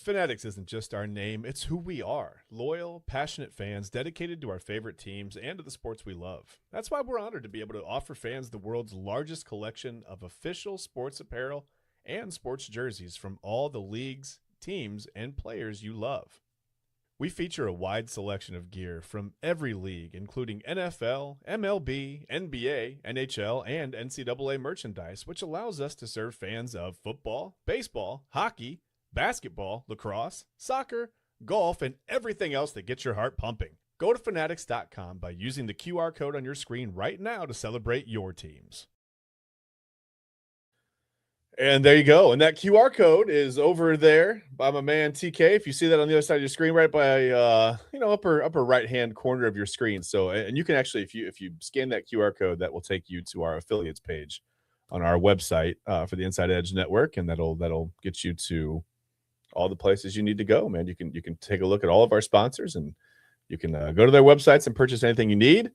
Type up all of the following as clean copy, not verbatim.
Fanatics isn't just our name, it's who we are. Loyal, passionate fans dedicated to our favorite teams and to the sports we love. That's why we're honored to be able to offer fans the world's largest collection of official sports apparel and sports jerseys from all the leagues, teams, and players you love. We feature a wide selection of gear from every league, including NFL, MLB, NBA, NHL, and NCAA merchandise, which allows us to serve fans of football, baseball, hockey, basketball, lacrosse, soccer, golf, and everything else that gets your heart pumping. Go to fanatics.com by using the QR code on your screen right now to celebrate your teams. And there you go. And that QR code is over there by my man TK. If you see that on the other side of your screen, right by upper right hand corner of your screen. So, and you can actually, if you scan that QR code, that will take you to our affiliates page on our website for the Inside Edge Network, and that'll get you to all the places you need to go, man. You can take a look at all of our sponsors, and you can go to their websites and purchase anything you need.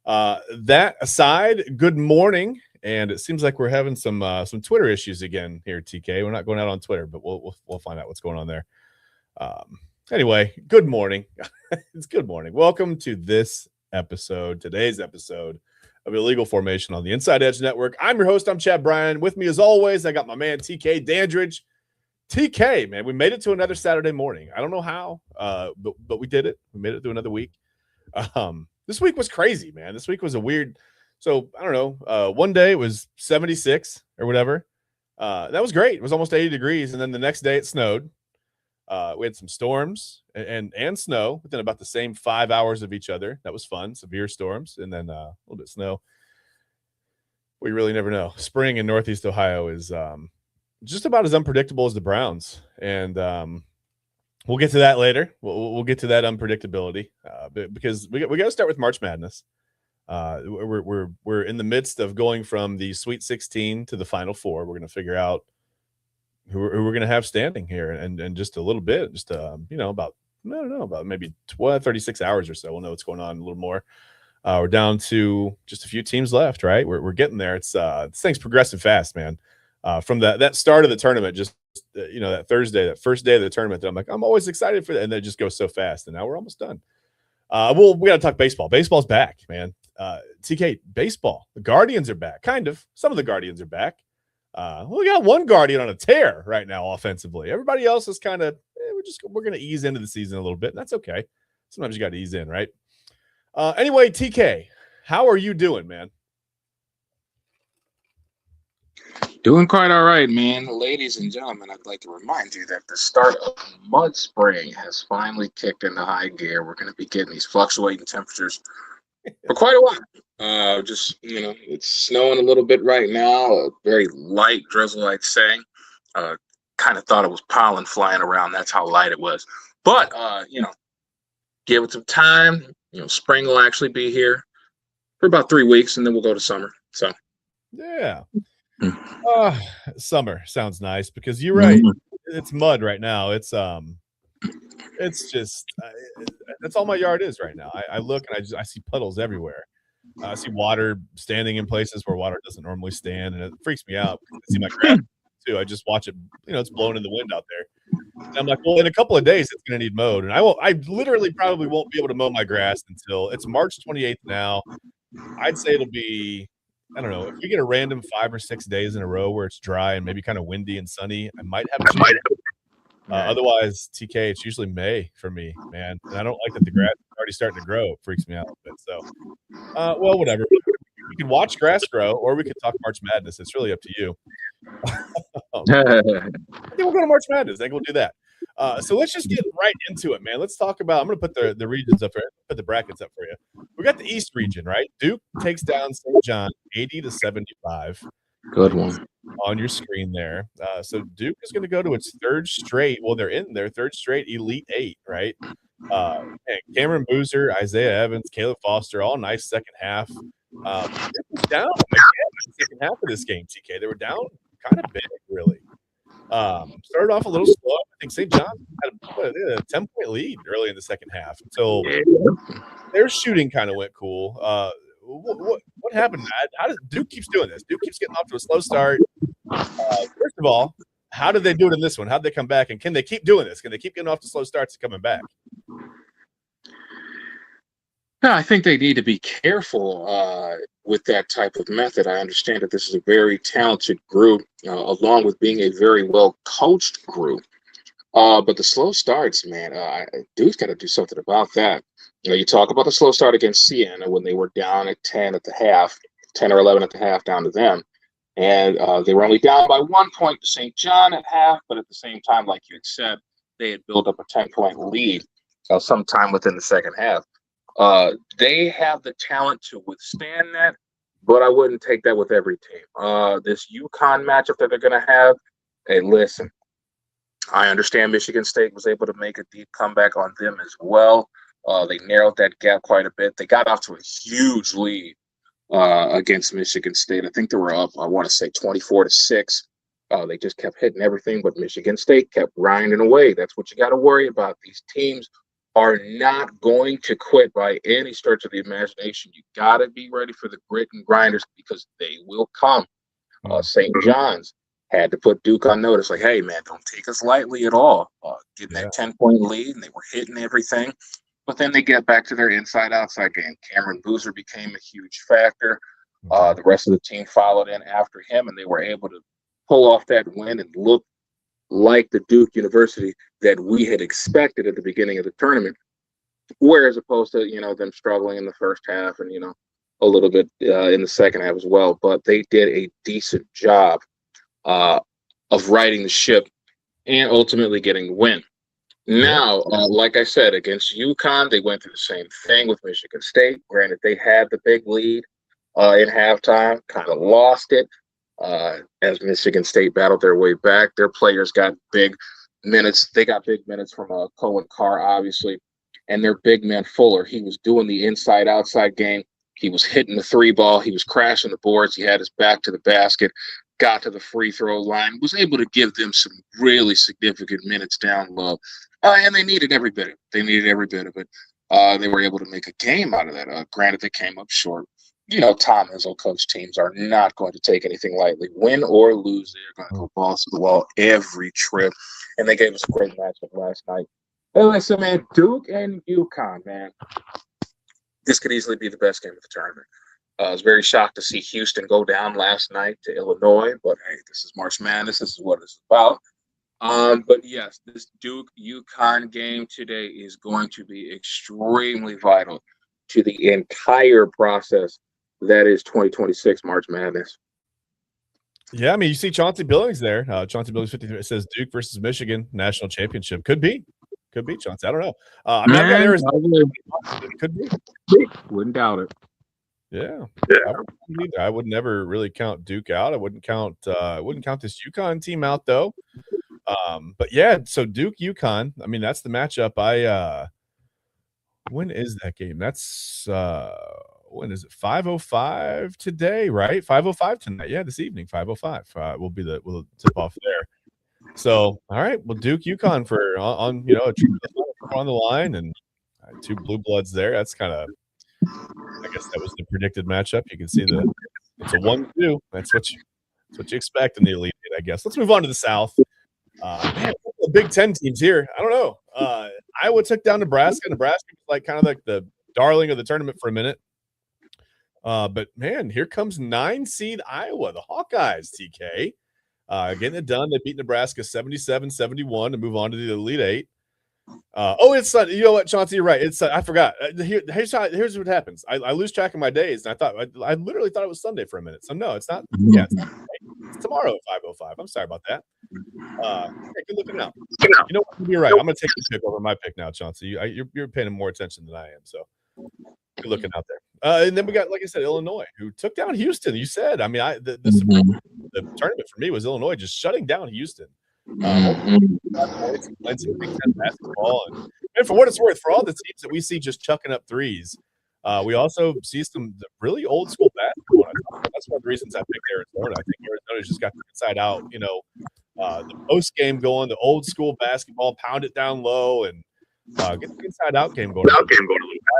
That aside, good morning. And it seems like we're having some Twitter issues again here, TK. We're not going out on Twitter, but we'll find out what's going on there. Anyway, good morning. It's good morning. Welcome to today's episode of Illegal Formation on the Inside Edge Network. I'm your host. I'm Chad Bryan. With me, as always, I got my man TK Dandridge. TK, man, we made it to another Saturday morning. I don't know how, but we did it. We made it through another week. This week was crazy, man. This week was a weird. So I don't know. One day it was 76 or whatever. That was great. It was almost 80 degrees, and then the next day it snowed. We had some storms and snow within about the same 5 hours of each other. That was fun. Severe storms, and then a little bit of snow. We really never know. Spring in Northeast Ohio is just about as unpredictable as the Browns, and we'll get to that later. We'll get to that unpredictability because we got to start with March Madness. We're in the midst of going from the Sweet 16 to the Final Four. We're going to figure out who we're going to have standing here, and just a little bit, just about maybe 36 hours or so. We'll know what's going on a little more. We're down to just a few teams left, right? We're getting there. It's this thing's progressing fast, man. From that start of the tournament, just that Thursday, that first day of the tournament, that I'm like, I'm always excited for that, and then it just goes so fast, and now we're almost done. We got to talk baseball. Baseball's back, man. TK, baseball. The Guardians are back. Kind of. Some of the Guardians are back. We got one Guardian on a tear right now offensively. Everybody else is kind of, we're going to ease into the season a little bit, and that's okay. Sometimes you got to ease in, right? Anyway, TK, how are you doing, man? Doing quite all right, man. Ladies and gentlemen, I'd like to remind you that the start of mud spraying has finally kicked into high gear. We're going to be getting these fluctuating temperatures for quite a while. It's snowing a little bit right now, a very light drizzle, I'd say. Kind of thought it was pollen flying around. That's how light it was. But, give it some time. Spring will actually be here for about 3 weeks, and then we'll go to summer. So, yeah. Summer sounds nice because you're right. It's mud right now. It's just that's all my yard is right now. I look and I see puddles everywhere. I see water standing in places where water doesn't normally stand, and it freaks me out. I see my grass too. I just watch it. It's blowing in the wind out there. And I'm like, well, in a couple of days it's going to need mowed, and I literally probably won't be able to mow my grass until it's March 28th now. I'd say it'll be, I don't know, if we get a random 5 or 6 days in a row where it's dry and maybe kind of windy and sunny, I might have a chance. Otherwise, TK, it's usually May for me, man. And I don't like that the grass is already starting to grow. It freaks me out a bit. So, well, whatever. We can watch grass grow, or we could talk March Madness. It's really up to you. I think we'll go to March Madness. I think we'll do that. So let's just get right into it, man. Let's talk about, I'm going to put the regions up there, put the brackets up for you. We got the East region, right? Duke takes down St. John 80-75. Good one. On your screen there. So Duke is going to go to its third straight. Well, they're in their third straight Elite Eight, right? Cameron Boozer, Isaiah Evans, Caleb Foster, all nice second half. It was down again in the second half of this game, TK. They were down kind of big, really. Started off a little slow. I think St. John had a 10-point lead early in the second half until their shooting kind of went cool. What happened? How does Duke keeps doing this? Duke keeps getting off to a slow start. First of all, How did they do it in this one? How did they come back? And can they keep doing this? Can they keep getting off to slow starts and coming back? Yeah, I think they need to be careful with that type of method. I understand that this is a very talented group, along with being a very well coached group. But the slow starts, man, Duke's got to do something about that. You talk about the slow start against Siena when they were down at 10 at the half, 10 or 11 at the half down to them. And they were only down by 1 point to St. John at half, but at the same time, like you had said, they had built up a 10-point lead sometime within the second half. They have the talent to withstand that, but I wouldn't take that with every team. This UConn matchup that they're going to have, hey, listen, I understand Michigan State was able to make a deep comeback on them as well. They narrowed that gap quite a bit. They got off to a huge lead against Michigan State. I think they were up, I want to say 24-6. They just kept hitting everything, but Michigan State kept grinding away. That's what you got to worry about. These teams are not going to quit by any stretch of the imagination. You got to be ready for the grit and grinders because they will come. St. John's had to put Duke on notice, like, hey, man, don't take us lightly at all. Getting that 10-point lead, and they were hitting everything. But then they get back to their inside-outside game. Cameron Boozer became a huge factor. The rest of the team followed in after him, and they were able to pull off that win and look like the Duke University that we had expected at the beginning of the tournament, whereas opposed to, them struggling in the first half and, a little bit in the second half as well. But they did a decent job of riding the ship and ultimately getting the win. Now, like I said, against UConn, they went through the same thing with Michigan State. Granted, they had the big lead in halftime, kind of lost it. As Michigan State battled their way back, their players got big minutes. They got big minutes from Cohen Carr, obviously, and their big man Fuller. He was doing the inside-outside game. He was hitting the three ball. He was crashing the boards. He had his back to the basket, got to the free throw line, was able to give them some really significant minutes down low. And they needed every bit of it. They were able to make a game out of that. Granted, they came up short. Tom Izzo coach teams are not going to take anything lightly. Win or lose, they're going to go balls to the wall every trip. And they gave us a great matchup last night. And listen, man, Duke and UConn, man, this could easily be the best game of the tournament. I was very shocked to see Houston go down last night to Illinois, but hey, this is March Madness. This is what it's about. But yes, this Duke-UConn game today is going to be extremely vital to the entire process that is 2026 March Madness. Yeah, I mean, you see Chauncey Billings there. Chauncey Billings 53. It says Duke versus Michigan national championship. Could be Chauncey. I don't know. I mean, I've got Arizona. It could be. Wouldn't doubt it. Yeah. I would never really count Duke out. I wouldn't count this UConn team out though. But yeah, so Duke UConn. I mean, that's the matchup. When is that game? That's when is it? 5:05 today, right? 5:05 tonight. Yeah, this evening, 5:05. We'll tip off there. So, all right, well, Duke UConn for on a trip on the line and two blue bloods there. That's kind of, I guess that was the predicted matchup. You can see it's a 1-2. That's what you expect in the Elite Eight, I guess. Let's move on to the South. Man, the Big Ten teams here. I don't know. Iowa took down Nebraska. Nebraska was like kind of like the darling of the tournament for a minute. But man, here comes 9-seed Iowa, the Hawkeyes, TK. Getting it done. They beat Nebraska 77-71 to move on to the Elite Eight. It's Sunday. You know what, Chauncey? You're right. It's I forgot. Here's what happens. I lose track of my days, and I literally thought it was Sunday for a minute. So no, it's not. Yeah, it's tomorrow at 5:05. I'm sorry about that. Good looking out. You know what? You're right. I'm gonna take your pick over my pick now, Chauncey. You're paying more attention than I am. So good looking out there. And then we got, like I said, Illinois, who took down Houston. You said, I mean, the tournament for me was Illinois just shutting down Houston. Basketball and for what it's worth, for all the teams that we see just chucking up threes, we also see some really old school basketball. That's one of the reasons I picked Arizona. I think Arizona's just got the inside out, the post game going, the old school basketball, pound it down low, and get the inside out game going.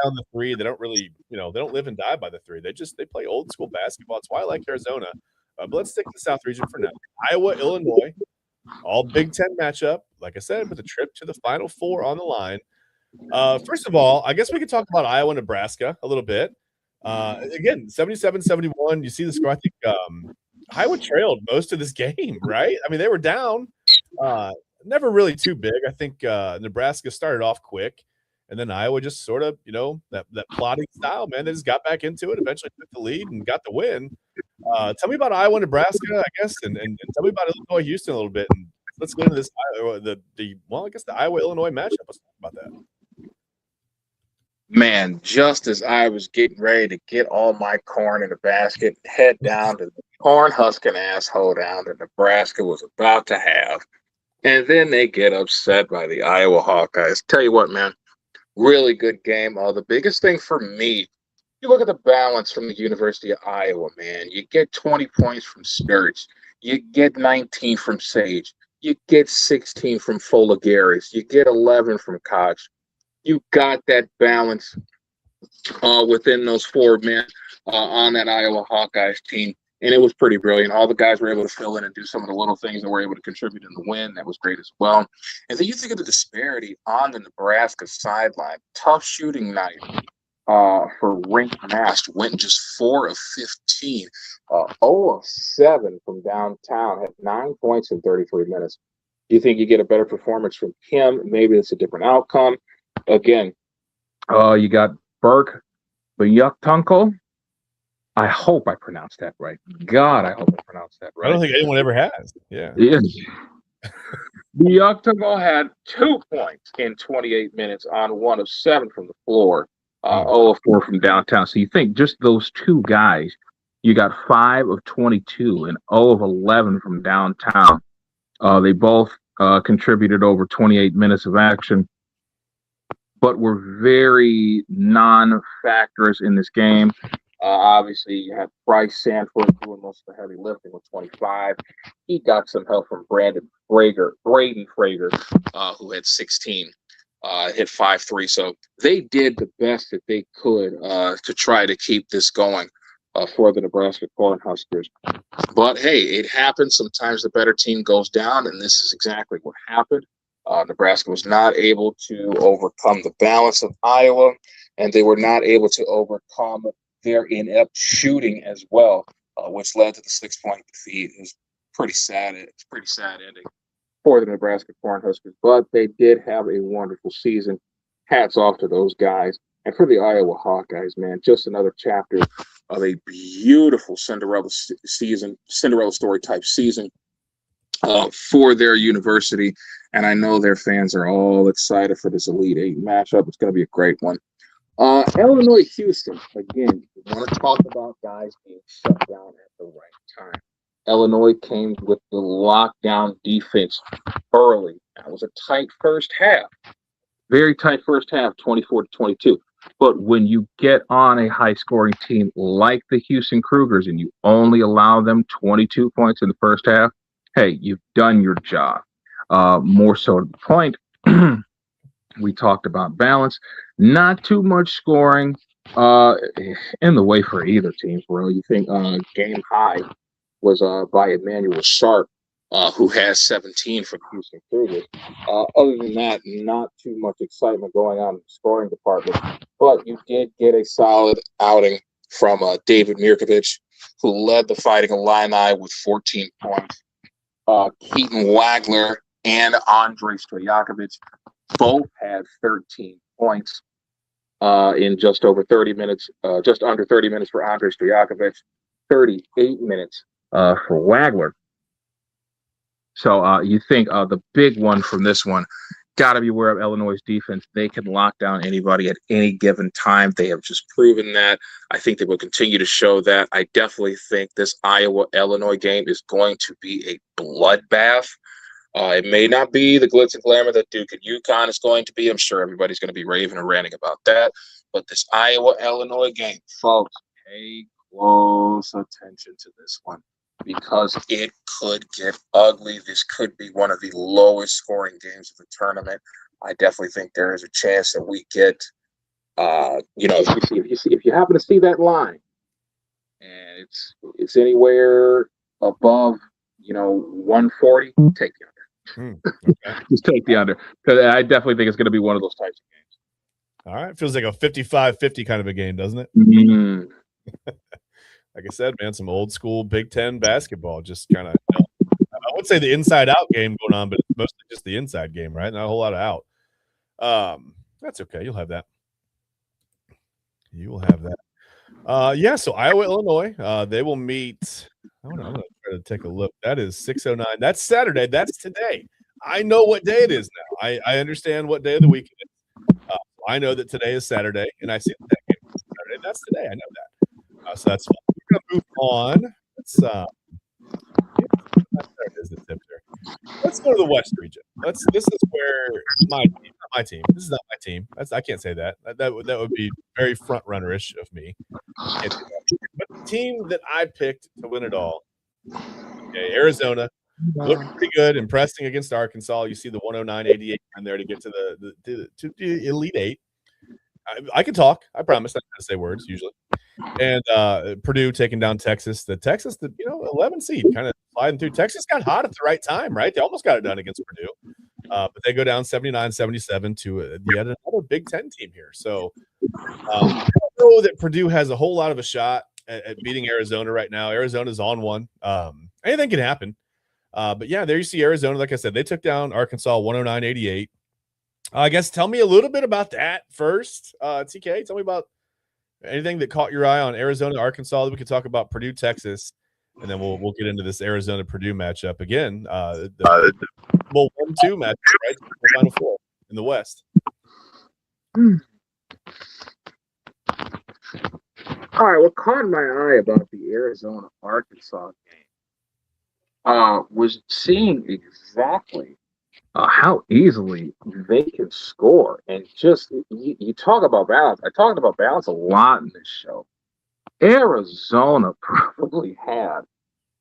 On the three, they don't really, they don't live and die by the three. They play old school basketball. That's why I like Arizona. But let's stick to the South region for now. Iowa, Illinois. all Big Ten matchup. Like I said, with a trip to the Final Four on the line. First of all, I guess we could talk about Iowa, Nebraska a little bit. Again, 77-71. You see the score. I think Iowa trailed most of this game, right? I mean, they were down. Never really too big. I think Nebraska started off quick, and then Iowa just sort of, that plotting style, man. They just got back into it, eventually took the lead and got the win. Tell me about Iowa, Nebraska, I guess, and tell me about Illinois, Houston a little bit. And let's get into this I guess the Iowa Illinois matchup. Let's talk about that. Man, just as I was getting ready to get all my corn in the basket, head down to the corn husking asshole down that Nebraska was about to have. And then they get upset by the Iowa Hawkeyes. Tell you what, man, really good game. The biggest thing for me, you look at the balance from the University of Iowa, man. You get 20 points from Sturge. You get 19 from Sage. You get 16 from Folagaris. You get 11 from Koch. You got that balance within those four men on that Iowa Hawkeyes team. And it was pretty brilliant. All the guys were able to fill in and do some of the little things that were able to contribute in the win. That was great as well. And then you think of the disparity on the Nebraska sideline. Tough shooting night for Rink Mast. Went just 4 of 15. 0 of 7 from downtown. Had 9 points in 33 minutes. Do you think you get a better performance from him? Maybe it's a different outcome. Again, you got Burke Buyuktunkel. I hope I pronounced that right. God, I hope I pronounced that right. I don't think anyone ever has. Yeah. Buyuktunkel had 2 points in 28 minutes on 1 of 7 from the floor. 0 of 4 from downtown. So you think just those two guys, you got 5 of 22 and 0 of 11 from downtown. They both contributed over 28 minutes of action, but were very non-factors in this game. Obviously, you had Bryce Sanford doing most of the heavy lifting with 25. He got some help from Braden Frager, who had 16, hit 5-3. So they did the best that they could to try to keep this going for the Nebraska Cornhuskers. But, hey, it happens. Sometimes the better team goes down, and this is exactly what happened. Nebraska was not able to overcome the balance of Iowa, and they were not able to overcome their inept shooting as well, which led to the 6-point defeat. It was pretty sad. It's a pretty sad ending for the Nebraska Cornhuskers, but they did have a wonderful season. Hats off to those guys. And for the Iowa Hawkeyes, man, just another chapter of a beautiful Cinderella story type season for their university. And I know their fans are all excited for this Elite Eight matchup. It's going to be a great one. Illinois, Houston. Again, we want to talk about guys being shut down at the right time. Illinois came with the lockdown defense early. That was a tight first half. Very tight first half, 24-22. But when you get on a high-scoring team like the Houston Cougars and you only allow them 22 points in the first half, hey, you've done your job. More so to the point, we talked about balance. Not too much scoring in the way for either team, bro. You think game high was by Emmanuel Sharp, who has 17 for the Houston Cougars. Other than that, not too much excitement going on in the scoring department. But you did get a solid outing from David Mirkovich, who led the Fighting Illini with 14 points. Keaton Wagler and Andrei Stojakovic both had 13 points in just over 30 minutes, just under 30 minutes for Andrei Stojakovic, 38 minutes for Wagler. So you think the big one from this one, got to be aware of Illinois' defense. They can lock down anybody at any given time. They have just proven that. I think they will continue to show that. I definitely think this Iowa-Illinois game is going to be a bloodbath. It may not be the glitz and glamour that Duke and UConn is going to be. I'm sure everybody's going to be raving and ranting about that. But this Iowa-Illinois game, folks, pay close attention to this one because it could get ugly. This could be one of the lowest scoring games of the tournament. I definitely think there is a chance that we get, if you happen to see that line and it's anywhere above, 140, take the under. Okay. Just take the under, because I definitely think it's going to be one of those types of games. All right. Feels like a 55-50 kind of a game, doesn't it? Mm. Like I said, man, some old school Big Ten basketball. Just kind of, I would say the inside out game going on, but it's mostly just the inside game, right? Not a whole lot of out. That's okay. You'll have that. You will have that. Yeah. So Iowa, Illinois, they will meet. I'm gonna try to take a look. That is 6:09. That's Saturday. That's today. I know what day it is now. I understand what day of the week it is. I know that today is Saturday, and I see that game is Saturday. That's today. I know that. So that's fine. We're gonna move on. Let's go to the West region. This is where my team. This is not my team. I can't say that. That would be very front runnerish of me. But the team that I picked to win it all, okay, Arizona, looked pretty good, impressing against Arkansas. You see the 109-88 in there to get to the Elite Eight. I can talk. I promise. I'm not going to say words usually. And Purdue taking down Texas. The 11 seed kind of sliding through. Texas got hot at the right time, right? They almost got it done against Purdue. But they go down 79-77 to yet another Big Ten team here. So I don't know that Purdue has a whole lot of a shot at beating Arizona right now. Arizona's on one. Anything can happen. But yeah, there you see Arizona. Like I said, they took down Arkansas 109-88. I guess tell me a little bit about that first. TK, tell me about anything that caught your eye on Arizona, Arkansas. We could talk about Purdue, Texas, and then we'll get into this Arizona Purdue matchup again. The 1-2 matchup, right? The Final Four in the West. All right, what caught my eye about the Arizona Arkansas game was seeing exactly how easily they can score. And just you talk about balance. I talked about balance a lot in this show. Arizona probably had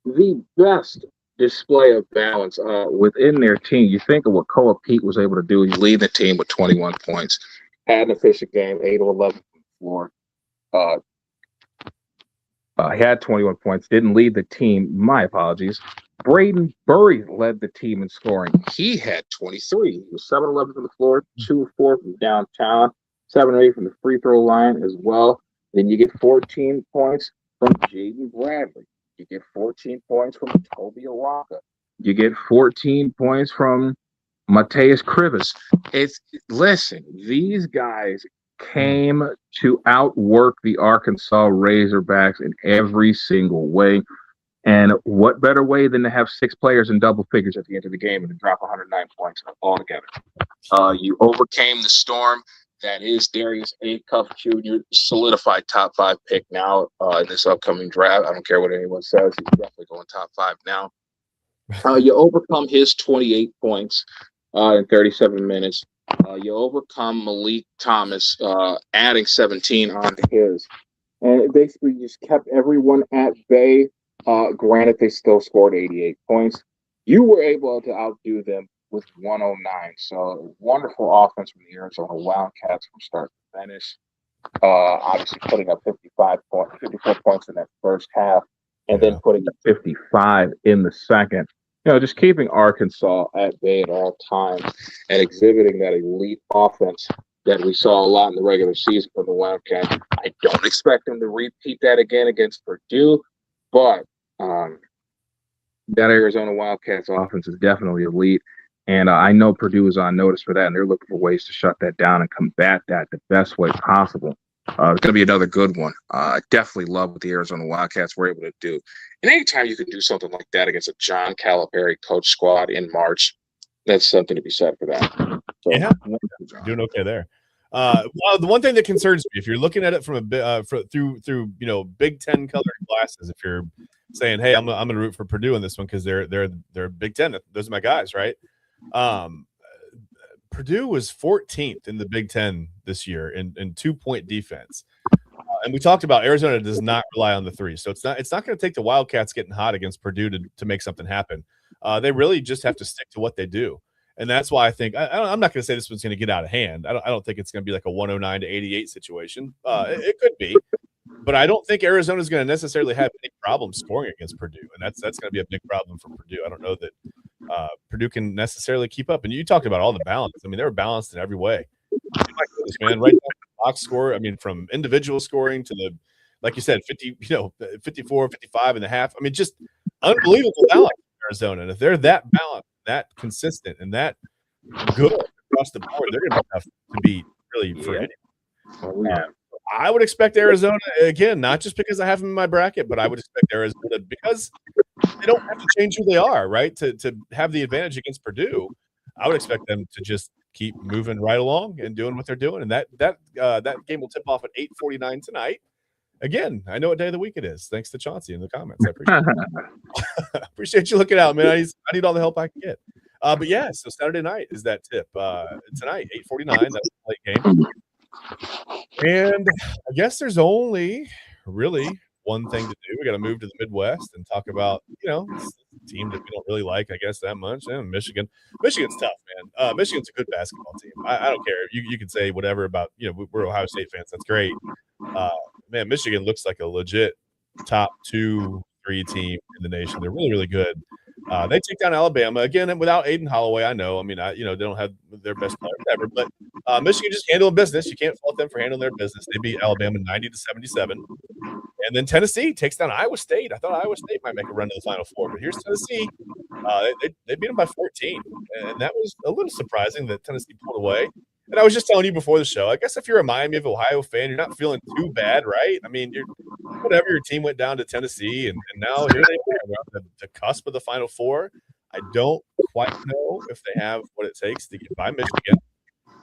the best display of balance within their team. You think of what Koa Pete was able to do. He lead the team with 21 points. Had an efficient game, 8 of 11 from the floor. He had 21 points. Didn't lead the team. My apologies. Braden Burry led the team in scoring. He had 23. He was 7-11 from the floor, 2-4 from downtown, 7-8 from the free throw line as well. Then you get 14 points from Jaden Bradley. You get 14 points from Toby Awaka. You get 14 points from Mateus Krivas. Listen, these guys came to outwork the Arkansas Razorbacks in every single way. And what better way than to have 6 players in double figures at the end of the game and to drop 109 points altogether? You overcame the storm. That is Darius Acuff Jr., solidified top 5 pick now in this upcoming draft. I don't care what anyone says. He's definitely going top 5 now. You overcome his 28 points in 37 minutes. You overcome Malik Thomas, adding 17 onto his. And it basically just kept everyone at bay. Granted, they still scored 88 points. You were able to outdo them with 109. So wonderful offense from the Arizona Wildcats from start to finish. Obviously putting up 54 points in that first half, and then putting up 55 in the second. Just keeping Arkansas at bay at all times and exhibiting that elite offense that we saw a lot in the regular season from the Wildcats. I don't expect them to repeat that again against Purdue, but that Arizona Wildcats offense is definitely elite. And I know Purdue is on notice for that, and they're looking for ways to shut that down and combat that the best way possible. It's going to be another good one. I definitely love what the Arizona Wildcats were able to do. And anytime you can do something like that against a John Calipari coach squad in March, that's something to be said for that. So, yeah, doing okay there. Well, the one thing that concerns me, if you're looking at it from a through Big Ten colored glasses, if you're saying, "Hey, I'm going to root for Purdue in this one because they're Big Ten. Those are my guys," right? Purdue was 14th in the Big Ten this year in 2-point defense, and we talked about Arizona does not rely on the three, so it's not going to take the Wildcats getting hot against Purdue to make something happen. They really just have to stick to what they do. And that's why I think I'm not going to say this one's going to get out of hand. I don't think it's going to be like a 109-88 situation. It could be, But I don't think Arizona is going to necessarily have any problem scoring against Purdue, and that's going to be a big problem for Purdue. I don't know that Purdue can necessarily keep up. And you talked about all the balance. I mean, they were balanced in every way. My goodness, man, right down to the box score. I mean, from individual scoring to the, like you said, 50, 54, 55 and a half. I mean, just unbelievable balance in Arizona. And if they're that balanced, that consistent, and that good across the board, they're going to be tough to beat really for anyone. Oh, yeah. I would expect Arizona, again, not just because I have them in my bracket, but I would expect Arizona because they don't have to change who they are, right? To have the advantage against Purdue, I would expect them to just keep moving right along and doing what they're doing. And that game will tip off at 8:49 tonight. Again, I know what day of the week it is. Thanks to Chauncey in the comments. I appreciate it. Appreciate you looking out, man. I need all the help I can get. But yeah, so Saturday night is that tip. Tonight, 8:49. That's a late game. And I guess there's only really one thing to do. We got to move to the Midwest and talk about, this team that we don't really like, I guess, that much. And Michigan. Michigan's tough, man. Michigan's a good basketball team. I don't care. You can say whatever about, we're Ohio State fans. That's great. Man, Michigan looks like a legit top 2-3 team in the nation. They're really, really good. They take down Alabama again without Aiden Holloway. I know. I mean, they don't have their best players ever, but Michigan just handling business. You can't fault them for handling their business. They beat Alabama 90-77, and then Tennessee takes down Iowa State. I thought Iowa State might make a run to the Final Four, but here's Tennessee. They beat them by 14, and that was a little surprising that Tennessee pulled away. And I was just telling you before the show, I guess if you're a Miami of Ohio fan, you're not feeling too bad, right? I mean, whatever, your team went down to Tennessee, and now here they are. They're on the cusp of the Final Four. I don't quite know if they have what it takes to get by Michigan,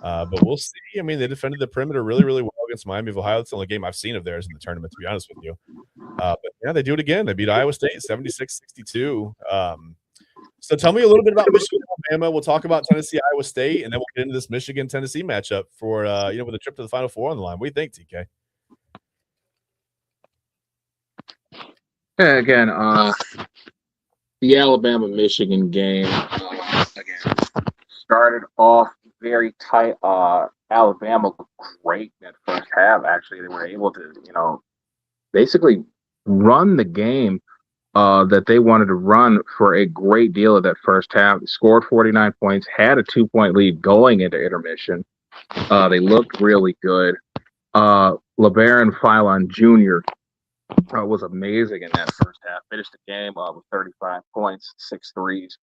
but we'll see. I mean, they defended the perimeter really, really well against Miami of Ohio. That's the only game I've seen of theirs in the tournament, to be honest with you. But yeah, they do it again. They beat Iowa State 76-62. So tell me a little bit about Michigan, Alabama. We'll talk about Tennessee, Iowa State, and then we'll get into this Michigan-Tennessee matchup for with a trip to the Final Four on the line. What do you think, TK? Yeah, again, the Alabama-Michigan game again started off very tight. Alabama looked great in that first half. Actually, they were able to, basically run the game that they wanted to run for a great deal of that first half. They scored 49 points, had a 2-point lead going into intermission. They looked really good. LeBaron Philon Jr. Was amazing in that first half. Finished the game with 35 points, 6 threes.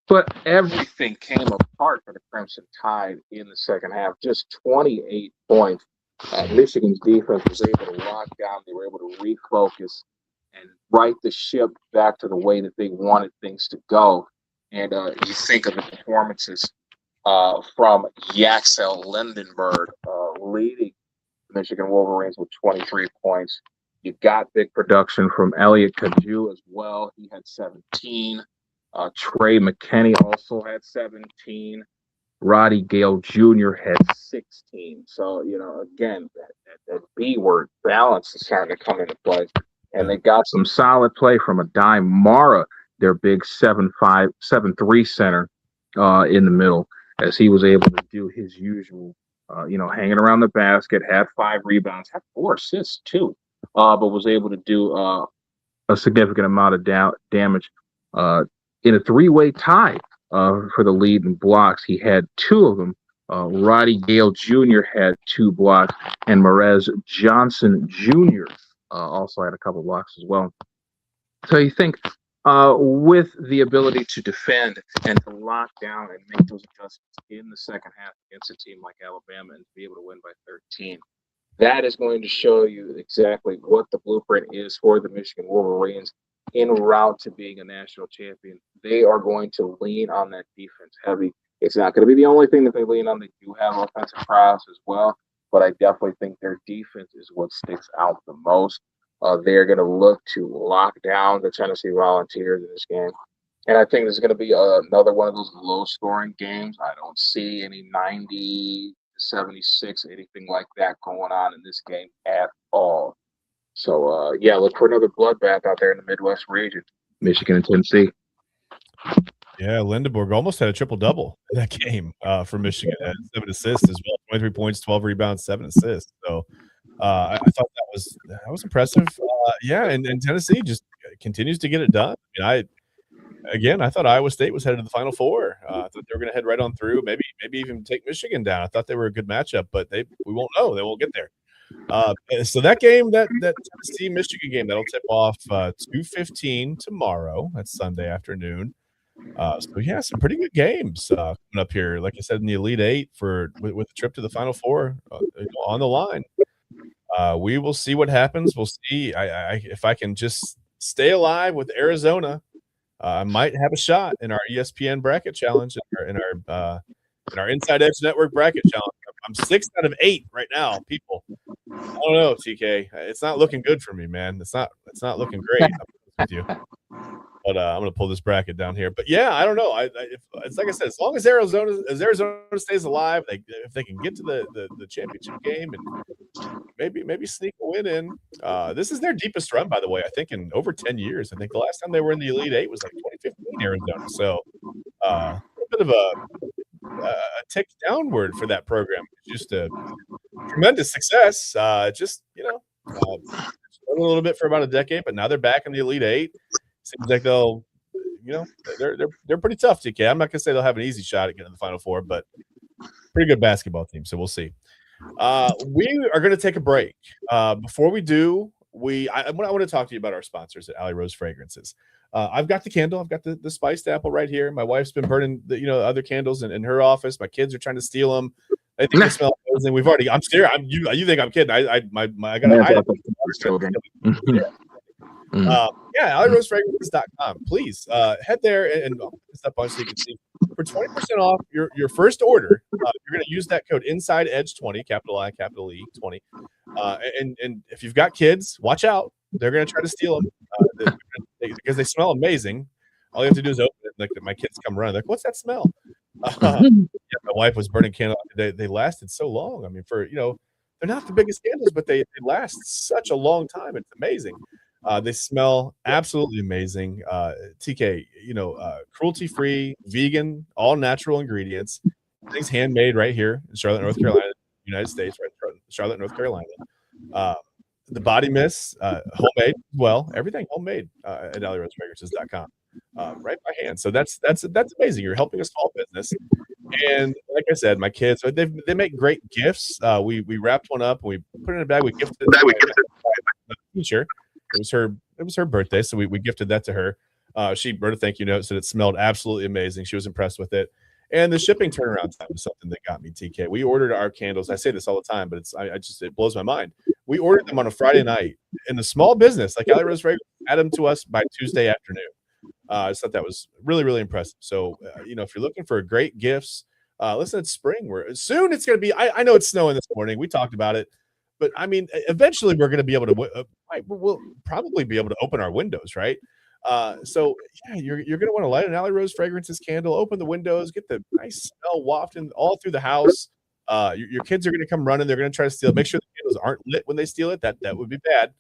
But everything came apart for the Crimson Tide in the second half. Just 28 points. Michigan's defense was able to lock down. They were able to refocus and right the ship back to the way that they wanted things to go. And you think of the performances from Yaxel Lindenberg leading the Michigan Wolverines with 23 points. You got big production from Elliot Kaju as well. He had 17. Trey McKinney also had 17. Roddy Gale Jr. had 16. So, again, that B word, balance, is starting to come into play. And they got some solid play from Adai Mara, their big 7'5", 7'3" center in the middle, as he was able to do his usual, hanging around the basket, had 5 rebounds, had 4 assists too, but was able to do a significant amount of damage in a 3-way tie for the lead in blocks. He had 2 of them. Roddy Gale Jr. had 2 blocks, and Marez Johnson Jr. Also had a couple blocks as well. So you think with the ability to defend and to lock down and make those adjustments in the second half against a team like Alabama and be able to win by 13, that is going to show you exactly what the blueprint is for the Michigan Wolverines en route to being a national champion. They are going to lean on that defense heavy. It's not going to be the only thing that they lean on. They do have offensive prowess as well, but I definitely think their defense is what sticks out the most. They're going to look to lock down the Tennessee Volunteers in this game. And I think this is going to be another one of those low-scoring games. I don't see any 90-76, anything like that going on in this game at all. So, look for another bloodbath out there in the Midwest region, Michigan and Tennessee. Yeah, Lindenberg almost had a triple-double in that game for Michigan. Had 7 assists as well, 23 points, 12 rebounds, 7 assists. So, I thought that was impressive. Yeah, and Tennessee just continues to get it done. I mean, I thought Iowa State was headed to the Final Four. I thought they were going to head right on through, maybe even take Michigan down. I thought they were a good matchup, but we won't know. They won't get there. So that game, that Tennessee Michigan game, that'll tip off 2:15 tomorrow. That's Sunday afternoon. So yeah, some pretty good games coming up here. Like I said, in the Elite Eight with the trip to the Final Four on the line. We will see what happens. We'll see. If I can just stay alive with Arizona, I might have a shot in our ESPN bracket challenge in our Inside Edge Network bracket challenge. I'm 6 out of 8 right now, people. I don't know, TK. It's not looking good for me, man. It's not looking great. I'm with you. But I'm gonna pull this bracket down here. But yeah, I don't know. It's like I said, as long as Arizona stays alive, if they can get to the championship game and maybe sneak a win in. This is their deepest run, by the way. I think in over 10 years. I think the last time they were in the Elite Eight was like 2015 Arizona. So a bit of a tick downward for that program. Just a tremendous success. A little bit for about a decade, but now they're back in the Elite Eight. Seems like they're pretty tough, TK. I'm not gonna say they'll have an easy shot at getting to the Final Four, but pretty good basketball team. So we'll see. We are gonna take a break. Before we do, I want to talk to you about our sponsors at Alley Rose Fragrances. I've got the candle. I've got the spiced apple right here. My wife's been burning the other candles in her office. My kids are trying to steal them. I think they smell amazing. I'm serious. You think I'm kidding? I got to hide children. AlleyRoseFragrances.com. Please head there and I'll put this up on so you can see. For 20% off your first order, you're going to use that code Inside Edge 20, capital I, capital E 20. And if you've got kids, watch out. They're going to try to steal them because they smell amazing. All you have to do is open it. Like my kids come running, like, what's that smell? My wife was burning candles. They lasted so long. I mean, they're not the biggest candles, but they last such a long time. It's amazing. They smell absolutely amazing. TK, cruelty-free, vegan, all natural ingredients. Things handmade right here in Charlotte, North Carolina, United States, right in Charlotte, North Carolina. The body mist, homemade as well. Everything homemade at AlleyRoseFragrances.com. Right by hand. So that's amazing. You're helping a small business. And like I said, my kids, they make great gifts. We wrapped one up and we put it in a bag. We gifted it to my teacher. It was her birthday, so we gifted that to her. She wrote a thank you note, said it smelled absolutely amazing. She was impressed with it. And the shipping turnaround time is something that got me, TK. We ordered our candles. I say this all the time, but it blows my mind. We ordered them on a Friday night, and the small business like Alley Rose Fragrance had them to us by Tuesday afternoon. I just thought that was really, really impressive. So, if you're looking for great gifts, listen, it's spring. Soon it's going to be. I know it's snowing this morning. We talked about it, but I mean, eventually we're going to be able to. We'll probably be able to open our windows, right? So yeah, you're going to want to light an Alley Rose Fragrances candle, open the windows, get the nice smell wafting all through the house. Your kids are going to come running. They're going to try to steal it. Make sure the candles aren't lit when they steal it. That would be bad.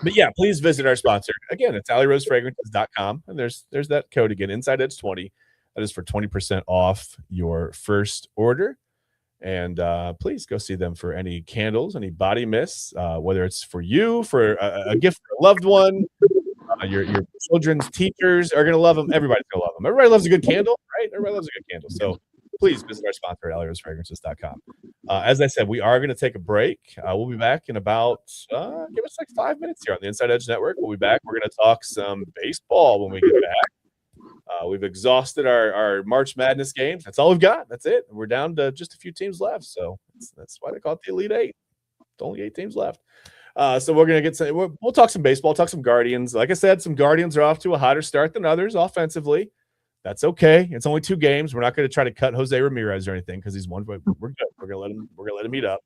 But yeah, please visit our sponsor. Again, it's AlleyRoseFragrances.com. And there's that code again, Inside Edge 20. That is for 20% off your first order. And please go see them for any candles, any body mists, whether it's for you, for a gift for a loved one. Your children's teachers are going to love them. Everybody's going to love them. Everybody loves a good candle, right? Everybody loves a good candle. So please visit our sponsor at AlleyRoseFragrances.com. As I said, we are going to take a break. We'll be back in about, give us like 5 minutes here on the Inside Edge Network. We'll be back. We're going to talk some baseball when we get back. We've exhausted our March Madness games. That's all we've got. That's it. We're down to just a few teams left. So that's why they call it the Elite Eight. It's only 8 teams left. So we're going to get we'll talk some baseball, talk some Guardians. Like I said, some Guardians are off to a hotter start than others offensively. That's okay. It's only 2 games. We're not going to try to cut Jose Ramirez or anything because he's one. But we're good. We're going to let him meet up.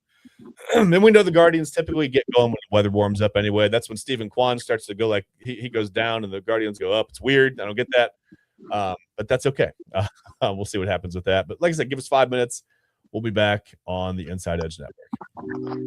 Then we know the Guardians typically get going when the weather warms up anyway. That's when Stephen Kwan starts to go like he goes down and the Guardians go up. It's weird. I don't get that. But that's okay. We'll see what happens with that. But like I said, give us 5 minutes. We'll be back on the Inside Edge Network.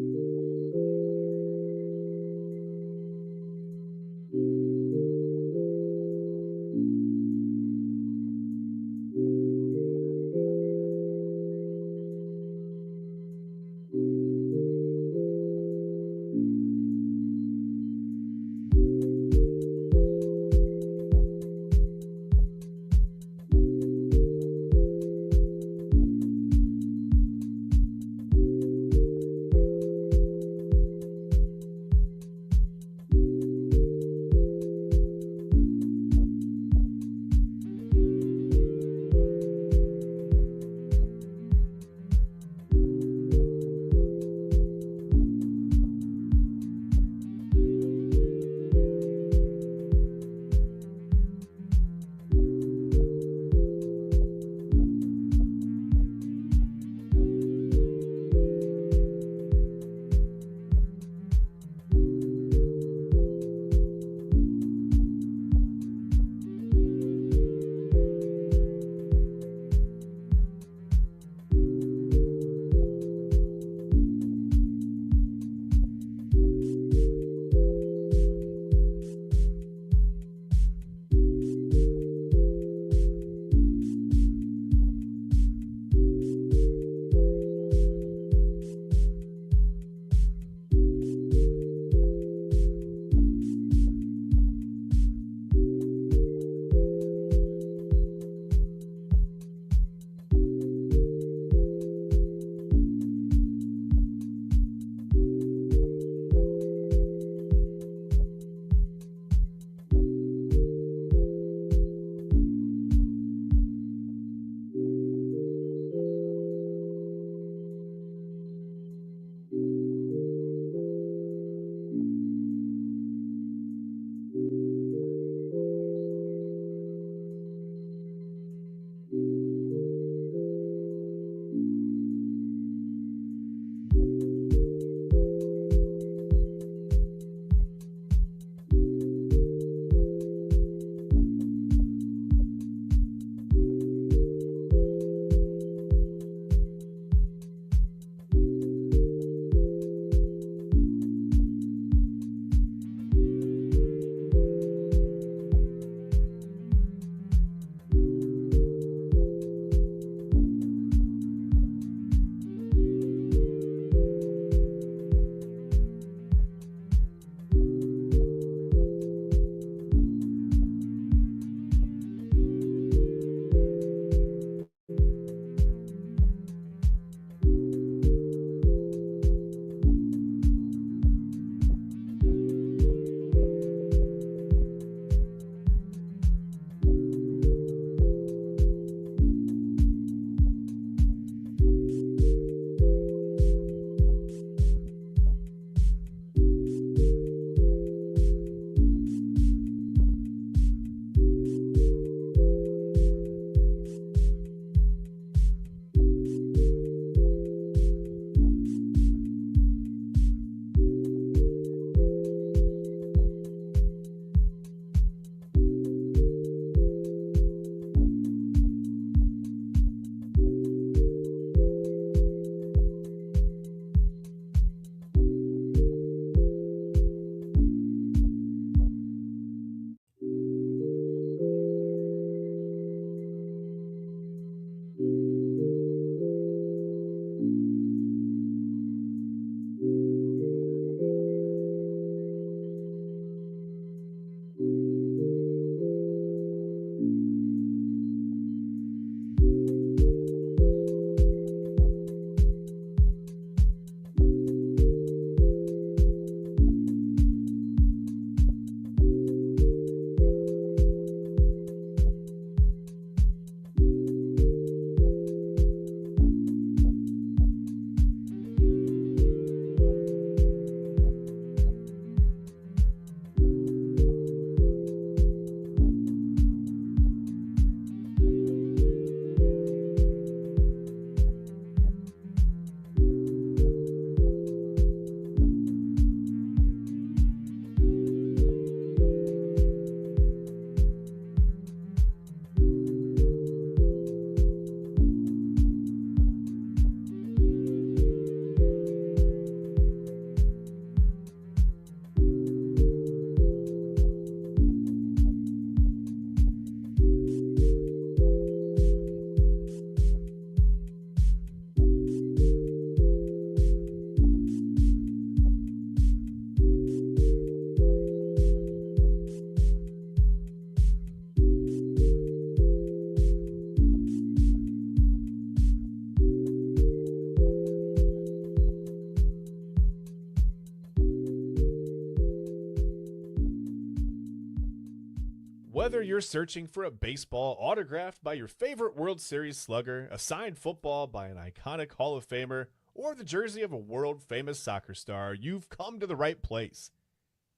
Whether you're searching for a baseball autographed by your favorite World Series slugger, a signed football by an iconic Hall of Famer, or the jersey of a world-famous soccer star, you've come to the right place.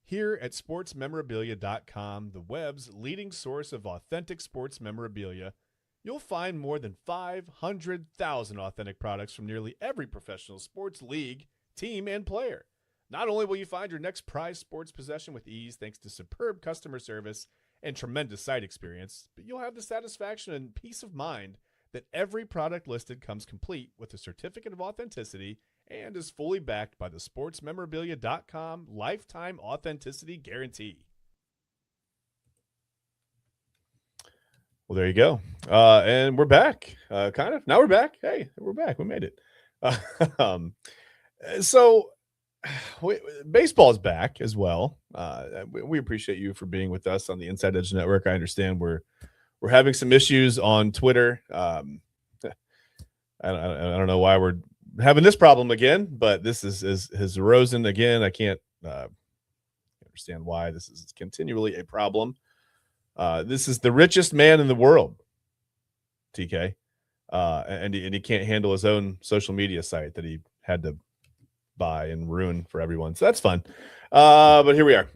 Here at sportsmemorabilia.com, the web's leading source of authentic sports memorabilia, you'll find more than 500,000 authentic products from nearly every professional sports league, team, and player. Not only will you find your next prized sports possession with ease thanks to superb customer service and tremendous site experience, but you'll have the satisfaction and peace of mind that every product listed comes complete with a certificate of authenticity and is fully backed by the sportsmemorabilia.com lifetime authenticity guarantee. Well, there you go. And we're back. Kind of. Now we're back. Hey, we're back. We made it. So baseball is back as well. We appreciate you for being with us on the Inside Edge Network. I understand we're having some issues on Twitter. I don't know why we're having this problem again, but this has arisen again. I can't understand why this is continually a problem. This is the richest man in the world, TK, and he can't handle his own social media site that he had to buy and ruin for everyone. So that's fun. But here we are.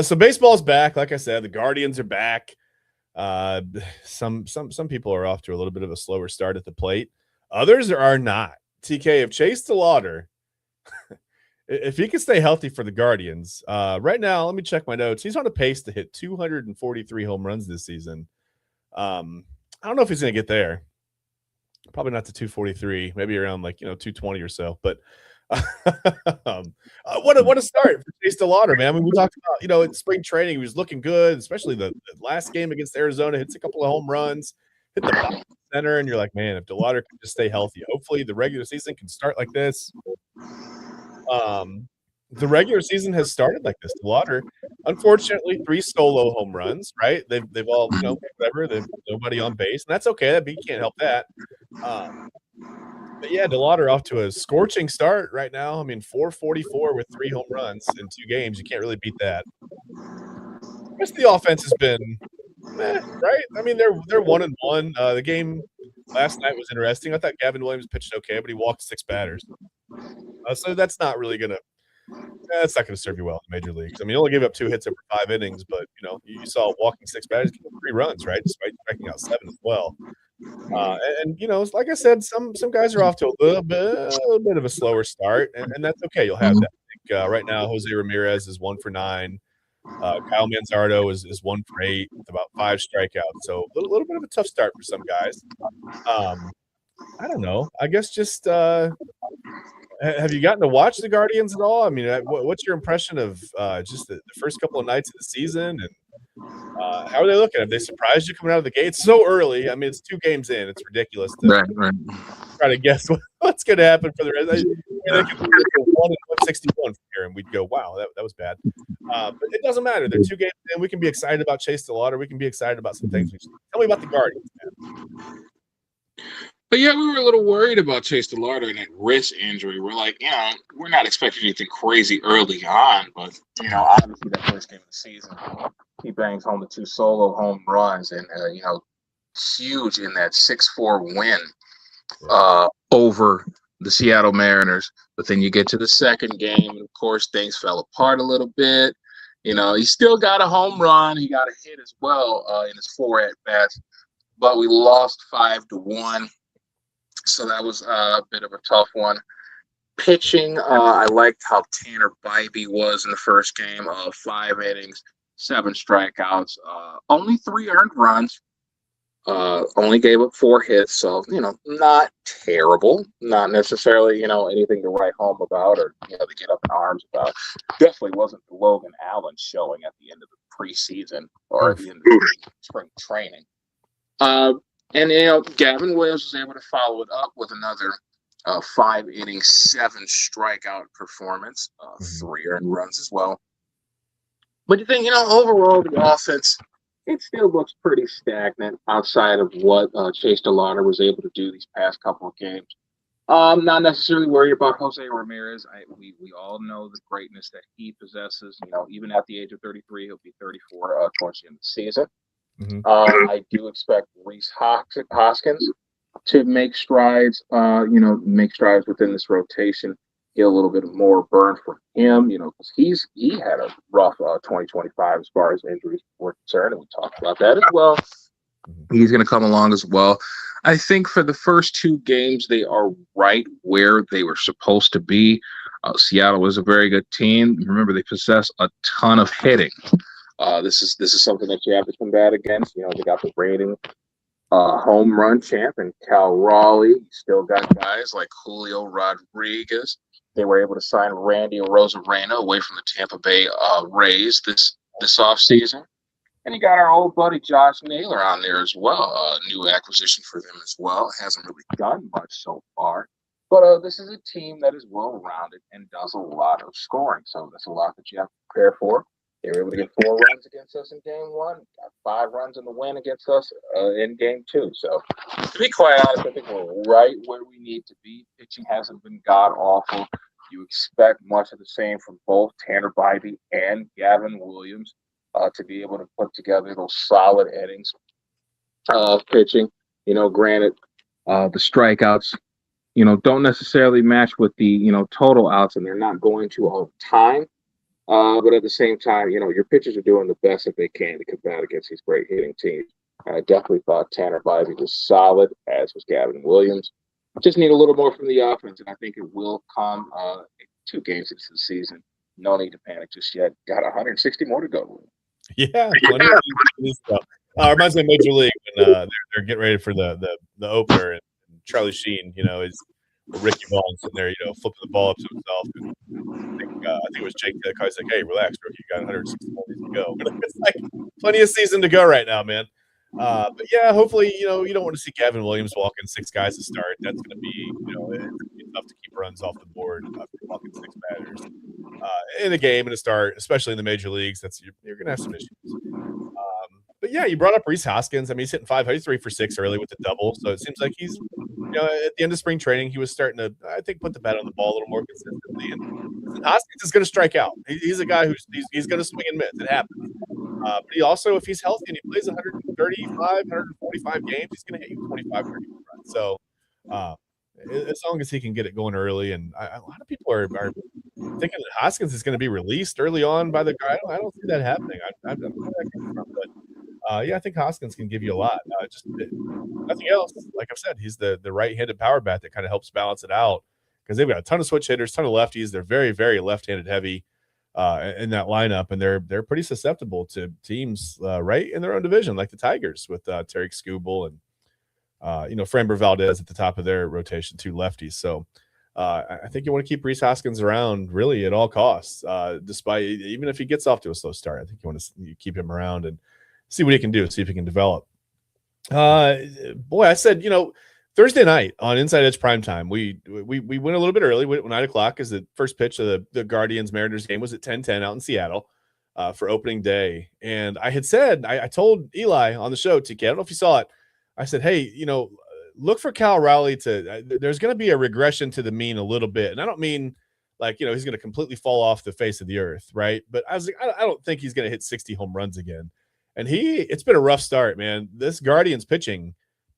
So baseball's back. Like I said, the Guardians are back. Some people are off to a little bit of a slower start at the plate. Others are not. TK, if Chase DeLauder, if he can stay healthy for the Guardians, right now, let me check my notes. He's on a pace to hit 243 home runs this season. I don't know if he's going to get there. Probably not to 243, maybe around 220 or so. But what a start for Chase DeLauder, man. I mean, we talked about, in spring training, he was looking good, especially the last game against Arizona, hits a couple of home runs, hit the bottom center, and you're like, man, if DeLauder can just stay healthy, hopefully the regular season can start like this. The regular season has started like this. DeLauder, unfortunately, 3 solo home runs, right? They've all, whatever, they've nobody on base, and that's okay. He can't help that. But yeah, DeLauder off to a scorching start right now. I mean, 444 with 3 home runs in 2 games. You can't really beat that. The rest of the offense has been right? I mean, they're 1-1. The game last night was interesting. I thought Gavin Williams pitched okay, but he walked 6 batters. So that's not really that's not gonna serve you well in the major leagues. I mean, he only gave up 2 hits over 5 innings, but you saw walking 6 batters, 3 runs, right? Despite striking out 7 as well. Like I said, some guys are off to a little bit of a slower start, and that's okay. You'll have that. I think, right now, Jose Ramirez is 1 for 9. Kyle Manzardo is 1 for 8 with about 5 strikeouts. So a little bit of a tough start for some guys. I don't know. I guess just have you gotten to watch the Guardians at all? I mean, what's your impression of just the first couple of nights of the season, and how are they looking? Have they surprised you coming out of the gate so early? I mean, it's 2 games in. It's ridiculous to try to guess what's going to happen for the rest. They could go 1-61 from here, and we'd go, wow, that was bad. But it doesn't matter. They're 2 games in. We can be excited about Chase DeLauder. We can be excited about some things. Tell me about the Guardians, man. But yeah, we were a little worried about Chase DeLauder and that wrist injury. We're like, we're not expecting anything crazy early on, but obviously that first game of the season, he bangs home the 2 solo home runs, and huge in that 6-4 win over the Seattle Mariners. But then you get to the second game, and of course things fell apart a little bit. He still got a home run. He got a hit as well in his 4 at-bats, but we lost 5-1. So that was a bit of a tough one. Pitching, I liked how Tanner Bybee was in the first game. 5 innings, 7 strikeouts, only 3 earned runs, only gave up 4 hits. So, not terrible. Not necessarily, anything to write home about or, to get up in arms about. Definitely wasn't the Logan Allen showing at the end of the preseason or at the end of the spring training. And Gavin Williams was able to follow it up with another 5 innings, 7 strikeout performance, 3 earned runs as well. But you think, overall the offense, it still looks pretty stagnant outside of what Chase DeLauder was able to do these past couple of games. Not necessarily worried about Jose Ramirez. We all know the greatness that he possesses. Even at the age of 33, he'll be 34 towards the end of the season. I do expect Reese Hoskins to make strides, make strides within this rotation, get a little bit more burn for him, because he had a rough 2025 as far as injuries were concerned, and we talked about that as well. He's going to come along as well. I think for the first two games, they are right where they were supposed to be. Seattle was a very good team. Remember, they possess a ton of hitting. This is something that you have to combat against. They got the reigning home run champ and Cal Raleigh. You still got guys like Julio Rodriguez. They were able to sign Randy Rosarena away from the Tampa Bay Rays this offseason. And you got our old buddy Josh Naylor on there as well. New acquisition for them as well. Hasn't really done much so far. But this is a team that is well-rounded and does a lot of scoring. So that's a lot that you have to prepare for. They were able to get 4 runs against us in game 1, got 5 runs in the win against us in game 2. So to be quite honest, I think we're right where we need to be. Pitching hasn't been god-awful. You expect much of the same from both Tanner Bybee and Gavin Williams. To be able to put together those solid innings of pitching. Granted, the strikeouts, don't necessarily match with the, total outs, and they're not going to all the time. But at the same time, your pitchers are doing the best that they can to combat against these great hitting teams. I definitely thought Tanner Bybee was solid, as was Gavin Williams. Just need a little more from the offense, and I think it will come 2 games into the season. No need to panic just yet. Got 160 more to go. Yeah, reminds me of Major League when they're getting ready for the opener, and Charlie Sheen, is Ricky Vaughn sitting there, flipping the ball up to himself. And I think it was Jake Carr's like, "Hey, relax, rookie. You got 160 more to go." But it's like plenty of season to go right now, man. But yeah, hopefully, you don't want to see Gavin Williams walking 6 guys to start. That's going to be, it's going to be tough to keep runs off the board after walking 6 batters in a game and a start, especially in the major leagues. You're going to have some issues. But yeah, you brought up Reese Hoskins. I mean, he's hitting 5. He's 3 for 6 early with the double. So it seems like he's, at the end of spring training, he was starting to, I think, put the bat on the ball a little more consistently. And Hoskins is going to strike out. He's a guy he's going to swing and miss. It happens. But he also, if he's healthy and he plays 135, 145 games, he's going to hit you 25, 30 runs. So as long as he can get it going early, and a lot of people are thinking that Hoskins is going to be released early on by the guy. I don't see that happening. I don't know where that comes from, but yeah, I think Hoskins can give you a lot. Just nothing else. Like I've said, he's the right-handed power bat that kind of helps balance it out because they've got a ton of switch hitters, ton of lefties. They're very, very left-handed heavy in that lineup, and they're pretty susceptible to teams right in their own division, like the Tigers with Tarek Skubal and Framber Valdez at the top of their rotation, 2 lefties. So I think you want to keep Reese Hoskins around really at all costs, despite even if he gets off to a slow start. I think you want to keep him around and see what he can do, see if he can develop. Boy, I said, Thursday night on Inside Edge Primetime, we went a little bit early. We went 9 o'clock because the first pitch of the Guardians-Mariners game was at 10:10 out in Seattle for opening day. And I had said, I told Eli on the show, TK, I don't know if you saw it. I said, hey, look for Cal Raleigh there's going to be a regression to the mean a little bit. And I don't mean like, he's going to completely fall off the face of the earth, right? But I was like, I don't think he's going to hit 60 home runs again. And it's been a rough start, man. This Guardians pitching,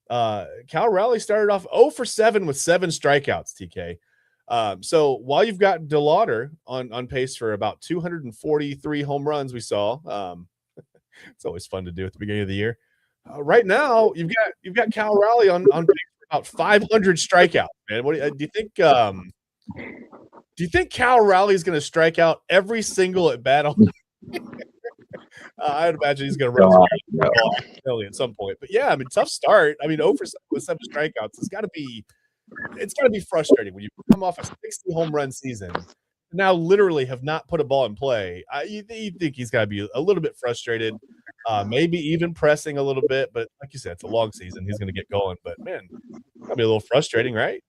Cal Raleigh started off 0 for 7 with 7 strikeouts, TK. So while you've got DeLauder on pace for about 243 home runs, we saw, it's always fun to do at the beginning of the year. Right now, you've got Cal Raleigh on pace for about 500 strikeouts, man. What do you think? Do you think Cal Raleigh is going to strike out every single at bat? I'd imagine he's going to run the ball at some point. But yeah, I mean, tough start. I mean, 0 for 7 with 7 strikeouts. It's got to be frustrating when you come off a 60 home run season. Now, literally, have not put a ball in play. You think he's got to be a little bit frustrated, maybe even pressing a little bit. But like you said, it's a long season. He's going to get going. But man, it's got to be a little frustrating, right?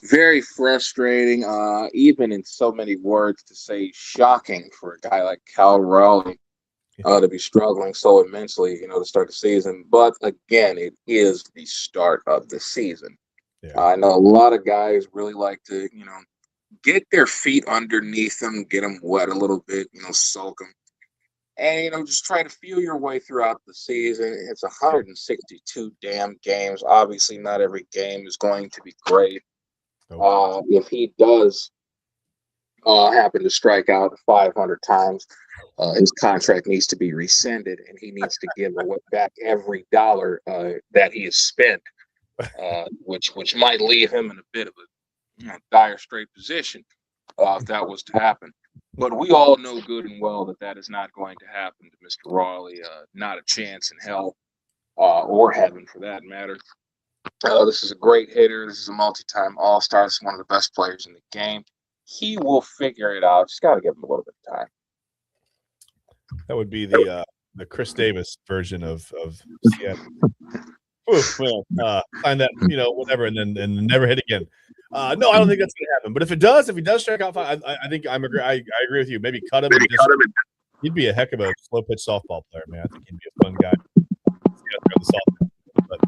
Very frustrating, even in so many words to say shocking for a guy like Cal Raleigh to be struggling so immensely, to start the season. But again, it is the start of the season. Yeah. I know a lot of guys really like to, get their feet underneath them, get them wet a little bit, soak them. and just try to feel your way throughout the season. It's 162 damn games. Obviously, not every game is going to be great. If he does happen to strike out 500 times, his contract needs to be rescinded, and he needs to give back every dollar that he has spent, which might leave him in a bit of a dire straight position if that was to happen. But we all know good and well that is not going to happen to Mr. Raleigh. Not a chance in hell or heaven, for that matter. This is a great hitter. This is a multi-time All-Star. This is one of the best players in the game. He will figure it out. Just got to give him a little bit of time. That would be the Chris Davis version of Seattle. Find that, whatever, and then never hit again. No, I don't think that's going to happen. But if he does strike out 5, I think I agree with you. Maybe cut him. He'd be a heck of a slow pitch softball player, man. I think he'd be a fun guy. But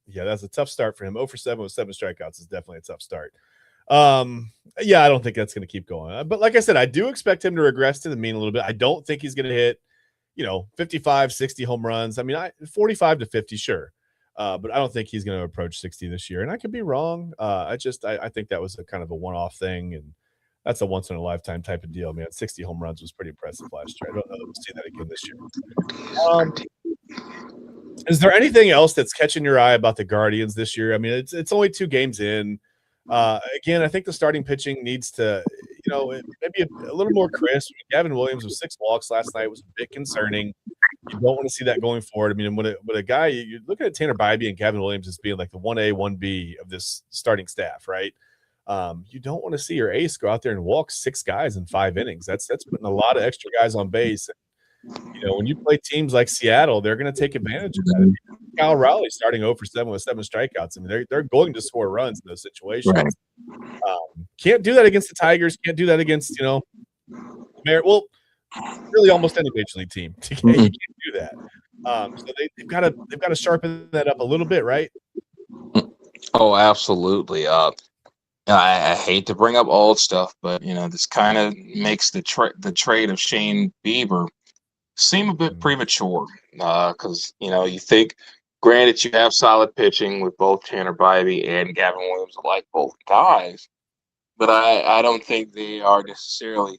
yeah, that's a tough start for him. 0 for 7 with 7 strikeouts is definitely a tough start. Yeah, I don't think that's going to keep going. But like I said, I do expect him to regress to the mean a little bit. I don't think he's going to hit, 55, 60 home runs. I mean, 45 to 50, sure. But I don't think he's going to approach 60 this year. And I could be wrong. I think that was a kind of a one-off thing. And that's a once-in-a-lifetime type of deal, man. 60 home runs was pretty impressive last year. I don't know that we'll see that again this year. Is there anything else that's catching your eye about the Guardians this year? I mean, it's only 2 games in. Again, I think the starting pitching needs to, maybe a little more crisp. Gavin Williams with 6 walks last night was a bit concerning. You don't want to see that going forward. I mean, when a guy, you're looking at Tanner Bybee and Gavin Williams as being like the 1A, 1B of this starting staff, right? You don't want to see your ace go out there and walk 6 guys in 5 innings. That's putting a lot of extra guys on base. When you play teams like Seattle, they're going to take advantage of that. I mean, Kyle Raleigh starting 0 for 7 with 7 strikeouts. I mean, they're going to score runs in those situations. Right. Can't do that against the Tigers. Can't do that against, well, really almost any major league team. You can't do that. So they've got to sharpen that up a little bit, right? Oh, absolutely. I hate to bring up old stuff, but this kind of makes the trade of Shane Bieber seem a bit premature, because you think, granted, you have solid pitching with both Tanner Bybee and Gavin Williams, like both guys, but I don't think they are necessarily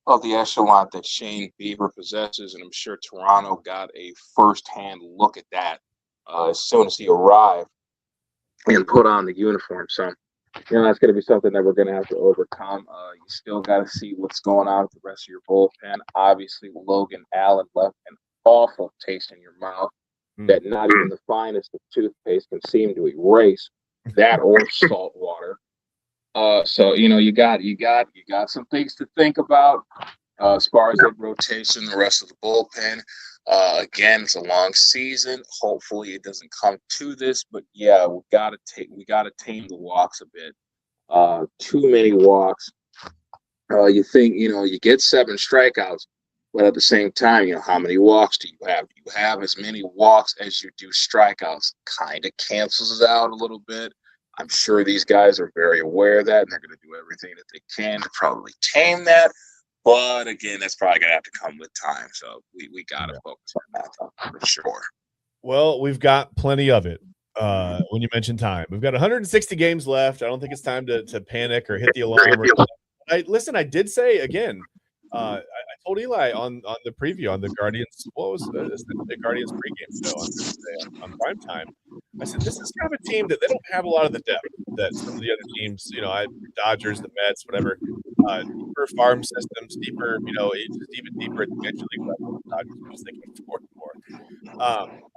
of the echelon that Shane Bieber possesses, and I'm sure Toronto got a first-hand look at that as soon as he arrived and put on the uniform. So that's going to be something that we're going to have to overcome. You still got to see what's going on with the rest of your bullpen. Obviously, Logan Allen left an awful taste in your mouth that not even the finest of toothpaste can seem to erase, that or salt water. So you got some things to think about as far as the rotation, the rest of the bullpen. Again, it's a long season. Hopefully, it doesn't come to this, but yeah, we gotta tame the walks a bit. Too many walks. You think you get 7 strikeouts, but at the same time, how many walks do you have? Do you have as many walks as you do strikeouts? Kind of cancels it out a little bit. I'm sure these guys are very aware of that, and they're going to do everything that they can to probably tame that. But again, that's probably going to have to come with time. So we got to focus on that for sure. Well, we've got plenty of it. When you mention time, we've got 160 games left. I don't think it's time to panic or hit the alarm. I did say again. I told Eli on the preview on the Guardians. What was the Guardians pregame show on prime time? I said this is kind of a team that they don't have a lot of the depth that some of the other teams, Dodgers, the Mets, whatever, deeper farm systems, deeper, even deeper at the major league level. Dodgers was thinking more and more.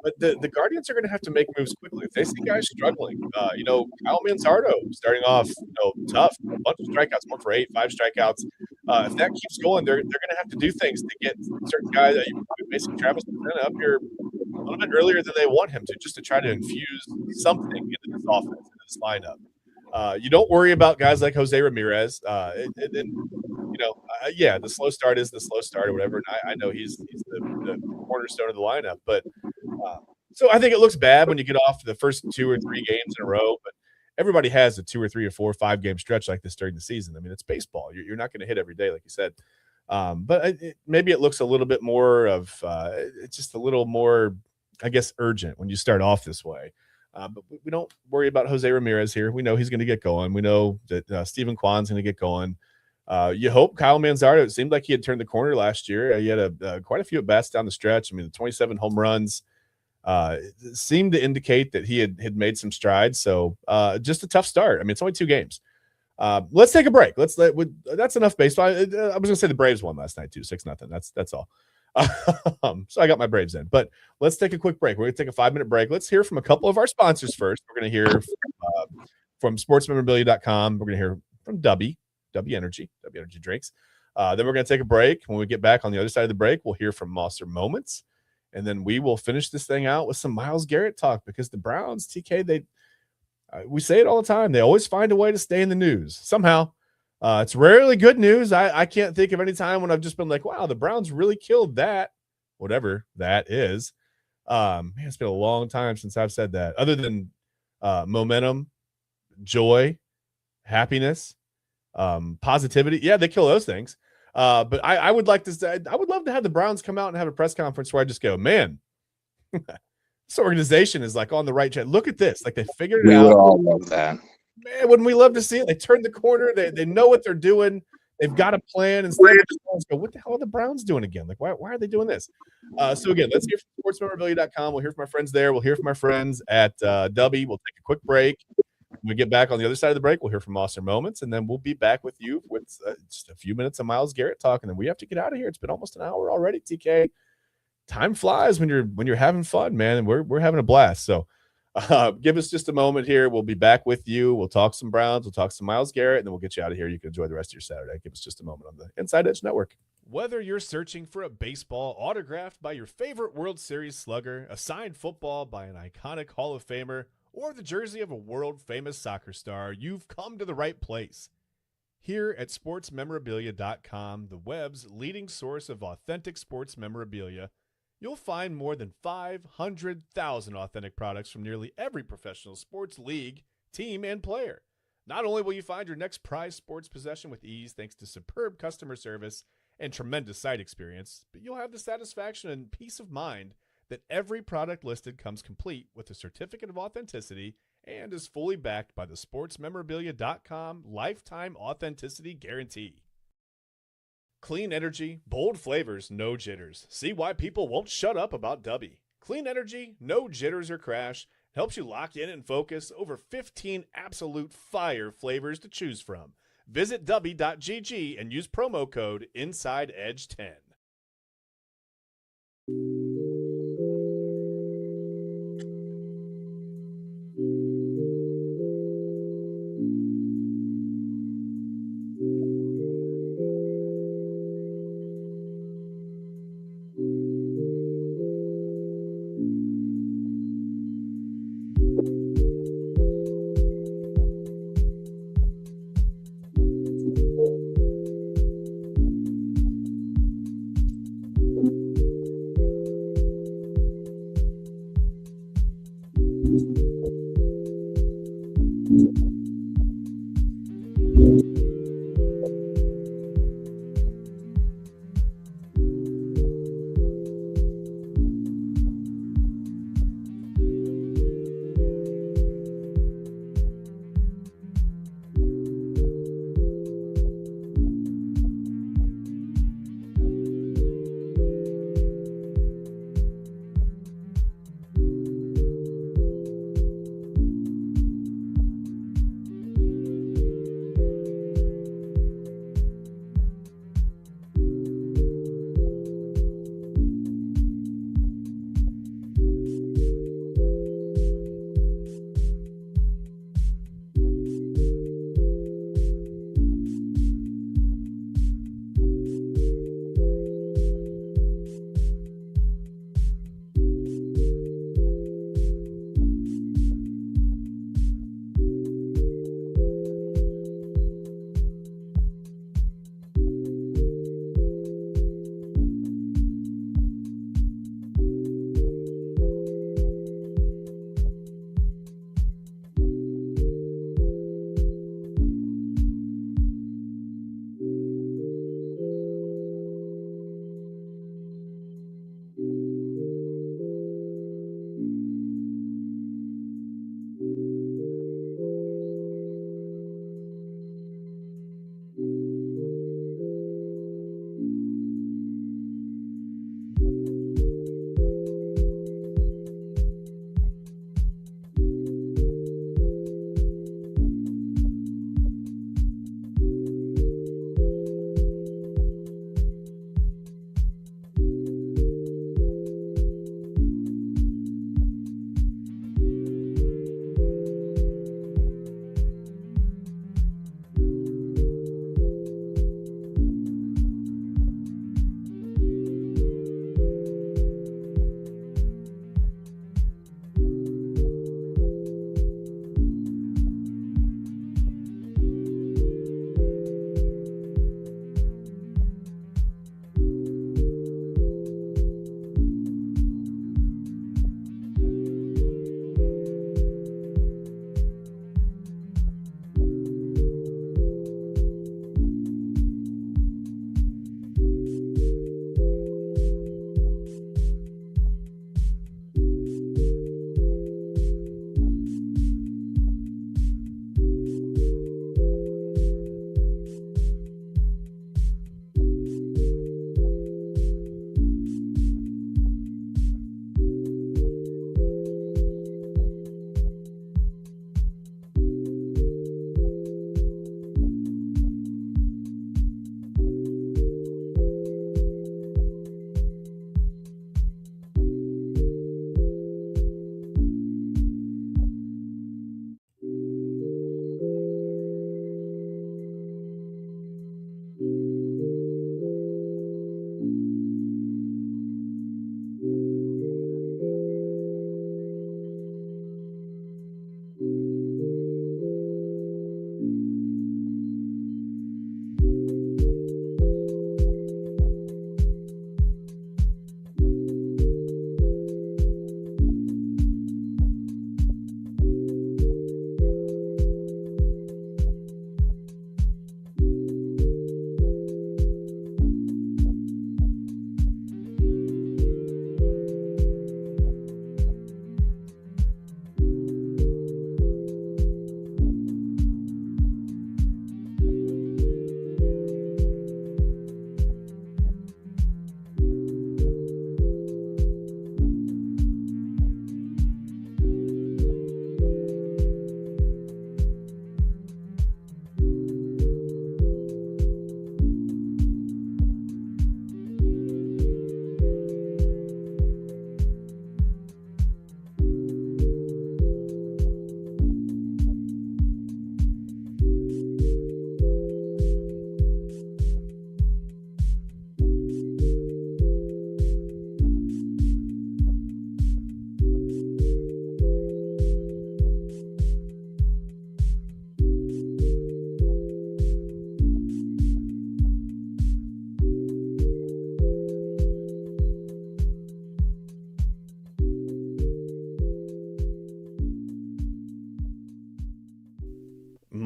But the Guardians are going to have to make moves quickly. If they see guys struggling, Kyle Manzardo starting off, tough, a bunch of strikeouts, 1 for 8, 5 strikeouts. If that keeps going, they're going to have to do things to get certain guys, basically Travis up here a little bit earlier than they want him to, just to try to infuse something into this offense, into this lineup. You don't worry about guys like Jose Ramirez. The slow start is the slow start or whatever. And I know he's the cornerstone of the lineup, but so I think it looks bad when you get off the first 2 or 3 games in a row, but everybody has a 2 or 3 or 4 or 5 game stretch like this during the season. I mean, it's baseball. You're not going to hit every day, like you said. But maybe it looks a little bit more of it's just a little more, I guess, urgent when you start off this way. But we don't worry about Jose Ramirez here. We know he's going to get going. We know that Stephen Kwan's going to get going. You hope Kyle Manzardo. It seemed like he had turned the corner last year. He had quite a few at bats down the stretch. I mean, the 27 home runs seemed to indicate that he had made some strides. So just a tough start. I mean, it's only 2 games. Let's take a break. That's enough baseball. I was gonna say the Braves won last night too, 6-0. That's all. So I got my Braves in, but let's take a quick break. We're gonna take a 5-minute break. Let's hear from a couple of our sponsors first. We're gonna hear from sportsmemorabilia.com. We're gonna hear from W Energy drinks. Then we're gonna take a break. When we get back on the other side of the break, we'll hear from Monster Moments, and then we will finish this thing out with some Myles Garrett talk because the Browns, TK, we say it all the time. They always find a way to stay in the news somehow. It's rarely good news. I can't think of any time when I've just been like, wow, the Browns really killed that, whatever that is. Man, it's been a long time since I've said that. Other than momentum, joy, happiness, positivity. Yeah, they kill those things. But I would like to say, I would love to have the Browns come out and have a press conference where I just go, man, this organization is like on the right track. Look at this. Like they figured it out. We would all love that. Man, wouldn't we love to see it? They turned the corner. They know what they're doing. They've got a plan. Instead of just go, what the hell are the Browns doing again? Like, why are they doing this? So again, let's hear from sportsmemorabilia.com. We'll hear from our friends there. We'll hear from our friends at W. We'll take a quick break. When we get back on the other side of the break, we'll hear from Monster Moments, and then we'll be back with you with just a few minutes of Myles Garrett talk, and then we have to get out of here. It's been almost an hour already, TK. Time flies when you're having fun, man, and we're having a blast. So give us just a moment here. We'll be back with you. We'll talk some Browns. We'll talk some Myles Garrett, and then we'll get you out of here. You can enjoy the rest of your Saturday. Give us just a moment on the Inside Edge Network. Whether you're searching for a baseball autographed by your favorite World Series slugger, a signed football by an iconic Hall of Famer, or the jersey of a world-famous soccer star, you've come to the right place. Here at sportsmemorabilia.com, the web's leading source of authentic sports memorabilia, you'll find more than 500,000 authentic products from nearly every professional sports league, team, and player. Not only will you find your next prized sports possession with ease thanks to superb customer service and tremendous site experience, but you'll have the satisfaction and peace of mind that every product listed comes complete with a certificate of authenticity and is fully backed by the sportsmemorabilia.com lifetime authenticity guarantee. Clean energy, bold flavors, no jitters. See why people won't shut up about Dubby. Clean energy, no jitters or crash, helps you lock in and focus. Over 15 absolute fire flavors to choose from. Visit dubby.gg and use promo code InsideEdge10.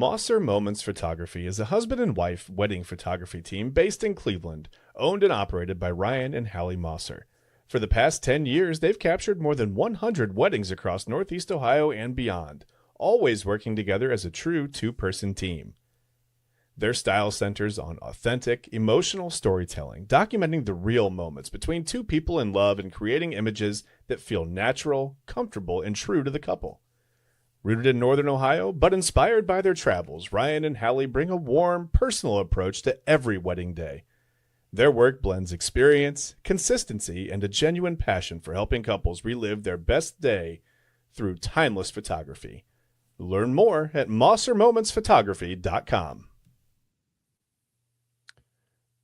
Mosser Moments Photography is a husband and wife wedding photography team based in Cleveland, owned and operated by Ryan and Hallie Mosser. For the past 10 years, they've captured more than 100 weddings across Northeast Ohio and beyond, always working together as a true two-person team. Their style centers on authentic, emotional storytelling, documenting the real moments between two people in love and creating images that feel natural, comfortable, and true to the couple. Rooted in Northern Ohio, but inspired by their travels, Ryan and Hallie bring a warm, personal approach to every wedding day. Their work blends experience, consistency, and a genuine passion for helping couples relive their best day through timeless photography. Learn more at MosserMomentsPhotography.com.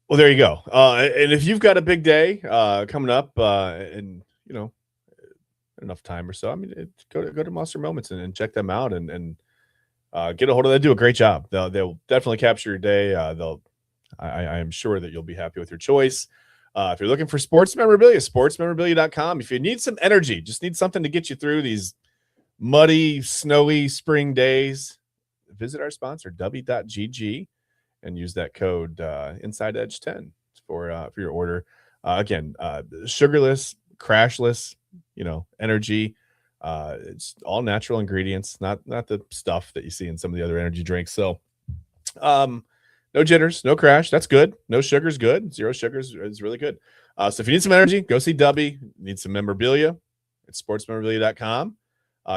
Well, there you go. And if you've got a big day coming up, and enough time or so, I mean, go to Monster Moments and check them out and get a hold of them. They do a great job. They'll definitely capture your day. I am sure that you'll be happy with your choice. If you're looking for sports memorabilia, sportsmemorabilia.com. If you need some energy, just need something to get you through these muddy, snowy spring days, visit our sponsor, W.GG, and use that code Inside Edge 10 for your order. Again, sugarless, crashless, energy. It's all natural ingredients, not the stuff that you see in some of the other energy drinks. So, no jitters, no crash. That's good. No sugar's good. Zero sugars is really good. So if you need some energy, go see Dubby. Need some memorabilia, it's sportsmemorabilia.com.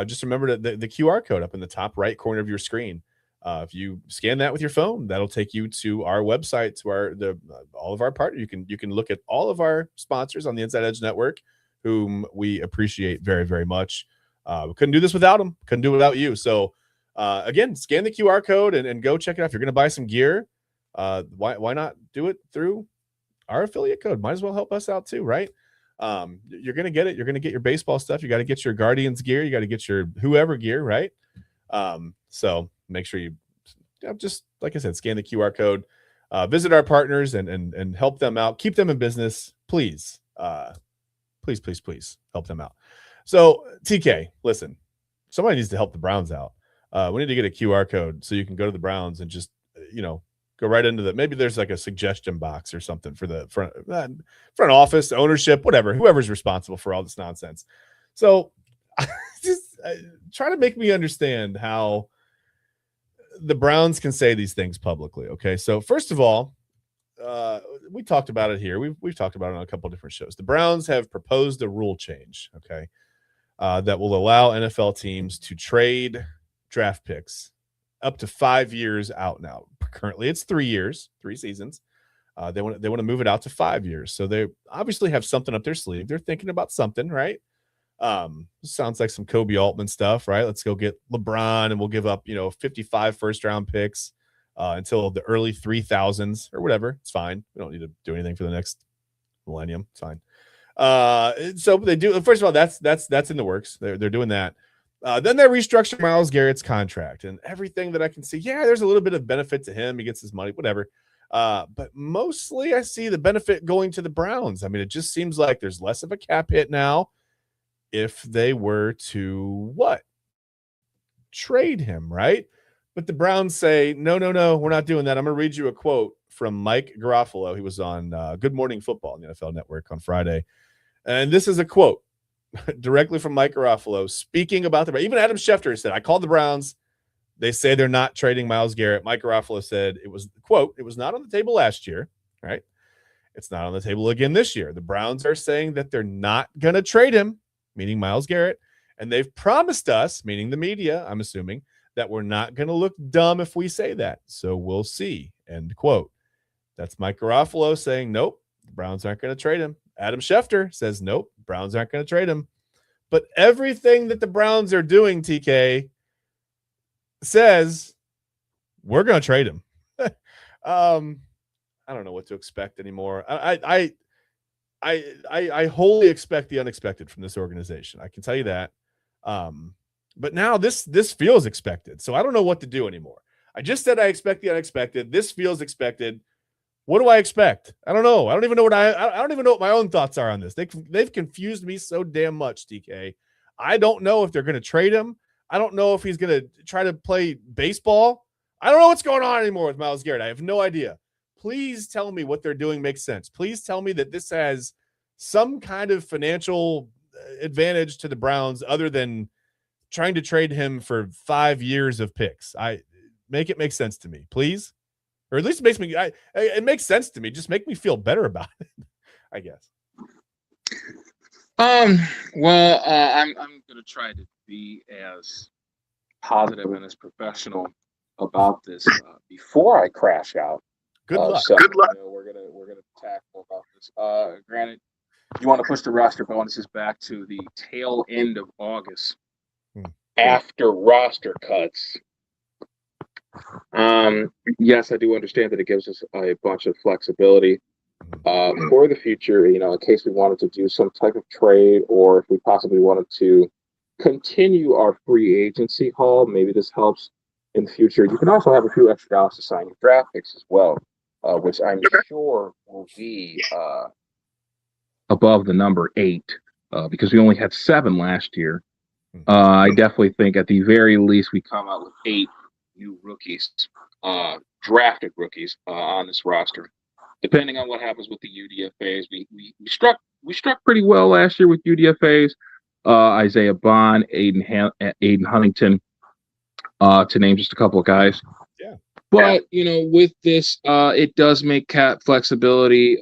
Just remember the QR code up in the top right corner of your screen. If you scan that with your phone, that'll take you to our website, to all of our partners. You can look at all of our sponsors on the Inside Edge Network, whom we appreciate very, very much. We couldn't do this without them. Couldn't do it without you. So again, scan the QR code and go check it out. If you're going to buy some gear, why not do it through our affiliate code? Might as well help us out too, right? You're going to get it. You're going to get your baseball stuff. You got to get your Guardians gear. You got to get your whoever gear, right? So make sure you just, like I said, scan the QR code, visit our partners and help them out. Keep them in business, please. Please help them out. So TK, listen, somebody needs to help the Browns out. We need to get a QR code so you can go to the Browns and just, go right into the, maybe there's like a suggestion box or something for the front office, ownership, whatever, whoever's responsible for all this nonsense. So just try to make me understand how the Browns can say these things publicly. Okay. So first of all, we talked about it here. We've talked about it on a couple of different shows. The Browns have proposed a rule change, okay, that will allow NFL teams to trade draft picks up to 5 years out now. Currently, it's 3 years, 3 seasons. They want to move it out to 5 years. So they obviously have something up their sleeve. They're thinking about something, right? Sounds like some Kobe Altman stuff, right? Let's go get LeBron and we'll give up, 55 first-round picks until the early 3000s or whatever. It's fine. We don't need to do anything for the next millennium. It's fine. So they do. First of all, that's in the works. They're doing that. Then they restructure Myles Garrett's contract and everything that I can see. Yeah, there's a little bit of benefit to him. He gets his money, whatever. But mostly I see the benefit going to the Browns. I mean, it just seems like there's less of a cap hit now if they were to trade him, right? But the Browns say, no, we're not doing that. I'm going to read you a quote from Mike Garofalo. He was on Good Morning Football on the NFL Network on Friday. And this is a quote directly from Mike Garofalo speaking about even Adam Schefter said, I called the Browns. They say they're not trading Myles Garrett. Mike Garofalo said it was, quote, it was not on the table last year, right? It's not on the table again this year. The Browns are saying that they're not going to trade him, meaning Myles Garrett. And they've promised us, meaning the media, I'm assuming, that we're not going to look dumb if we say that. So we'll see, end quote. That's Mike Garofalo saying, nope, the Browns aren't going to trade him. Adam Schefter says, nope, Browns aren't going to trade him. But everything that the Browns are doing, TK, says we're going to trade him. I don't know what to expect anymore. I wholly expect the unexpected from this organization. I can tell you that. But now this feels expected. So I don't know what to do anymore. I just said I expect the unexpected. This feels expected. What do I expect? I don't know. I don't even know what my own thoughts are on this. They've confused me so damn much, TK. I don't know if they're going to trade him. I don't know if he's going to try to play baseball. I don't know what's going on anymore with Myles Garrett. I have no idea. Please tell me what they're doing makes sense. Please tell me that this has some kind of financial advantage to the Browns other than trying to trade him for 5 years of picks. I make it make sense to me, please. Or at least it makes me it makes sense to me. Just make me feel better about it, I guess. Well, I'm gonna try to be as positive and as professional about this before I crash out. Good luck. So, good luck. We're gonna tackle about this. Granted, you want to push the roster bonuses back to the tail end of August after roster cuts. Yes, I do understand that it gives us a bunch of flexibility for the future, in case we wanted to do some type of trade, or if we possibly wanted to continue our free agency haul. Maybe this helps in the future. You can also have a few extra dollars to sign your draft picks as well, which I'm sure will be above the number 8, because we only had 7 last year. I definitely think at the very least we come out with 8 new rookies, drafted rookies on this roster. Depending on what happens with the UDFAs, we struck pretty well last year with UDFAs. Isaiah Bond, Aiden Huntington, to name just a couple of guys. Yeah. But with this, it does make cap flexibility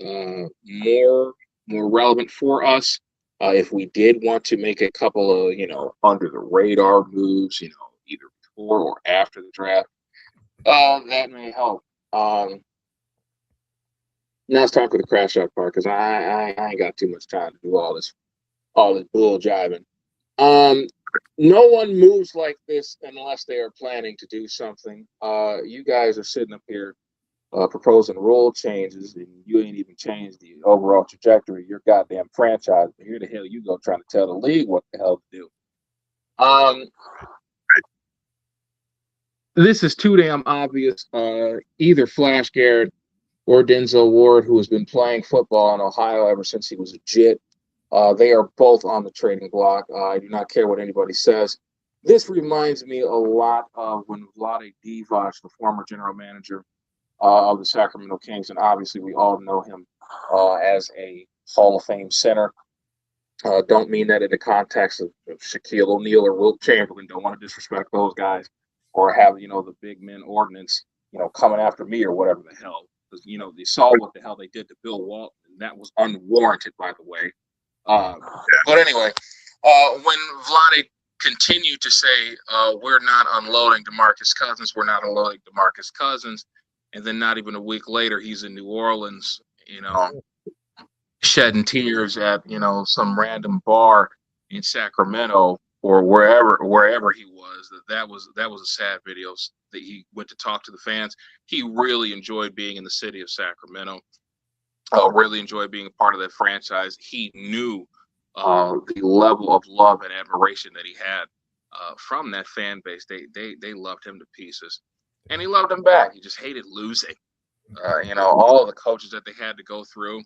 more relevant for us. If we did want to make a couple of under the radar moves, either before or after the draft, that may help. Now it's time for the crash out part, because I ain't got too much time to do all this bull jiving. No one moves like this unless they are planning to do something. You guys are sitting up here proposing rule changes, and you ain't even changed the overall trajectory of your goddamn franchise. But here the hell you go trying to tell the league what the hell to do. This is too damn obvious. Either Flash Garrett or Denzel Ward, who has been playing football in Ohio ever since he was a jit. They are both on the trading block. I do not care what anybody says. This reminds me a lot of when Vlade Divac, the former general manager of the Sacramento Kings, and obviously we all know him as a Hall of Fame center. Don't mean that in the context of Shaquille O'Neal or Wilt Chamberlain. Don't want to disrespect those guys or have, the big men ordinance, coming after me or whatever the hell. Because, they saw what the hell they did to Bill Walton, and that was unwarranted, by the way. But anyway, when Vlade continued to say, we're not unloading DeMarcus Cousins, and then not even a week later, he's in New Orleans, shedding tears at, some random bar in Sacramento or wherever he was, that was a sad video that he went to talk to the fans. He really enjoyed being in the city of Sacramento. Really enjoyed being a part of that franchise. He knew the level of love and admiration that he had from that fan base. They loved him to pieces, and he loved them back. He just hated losing. All of the coaches that they had to go through.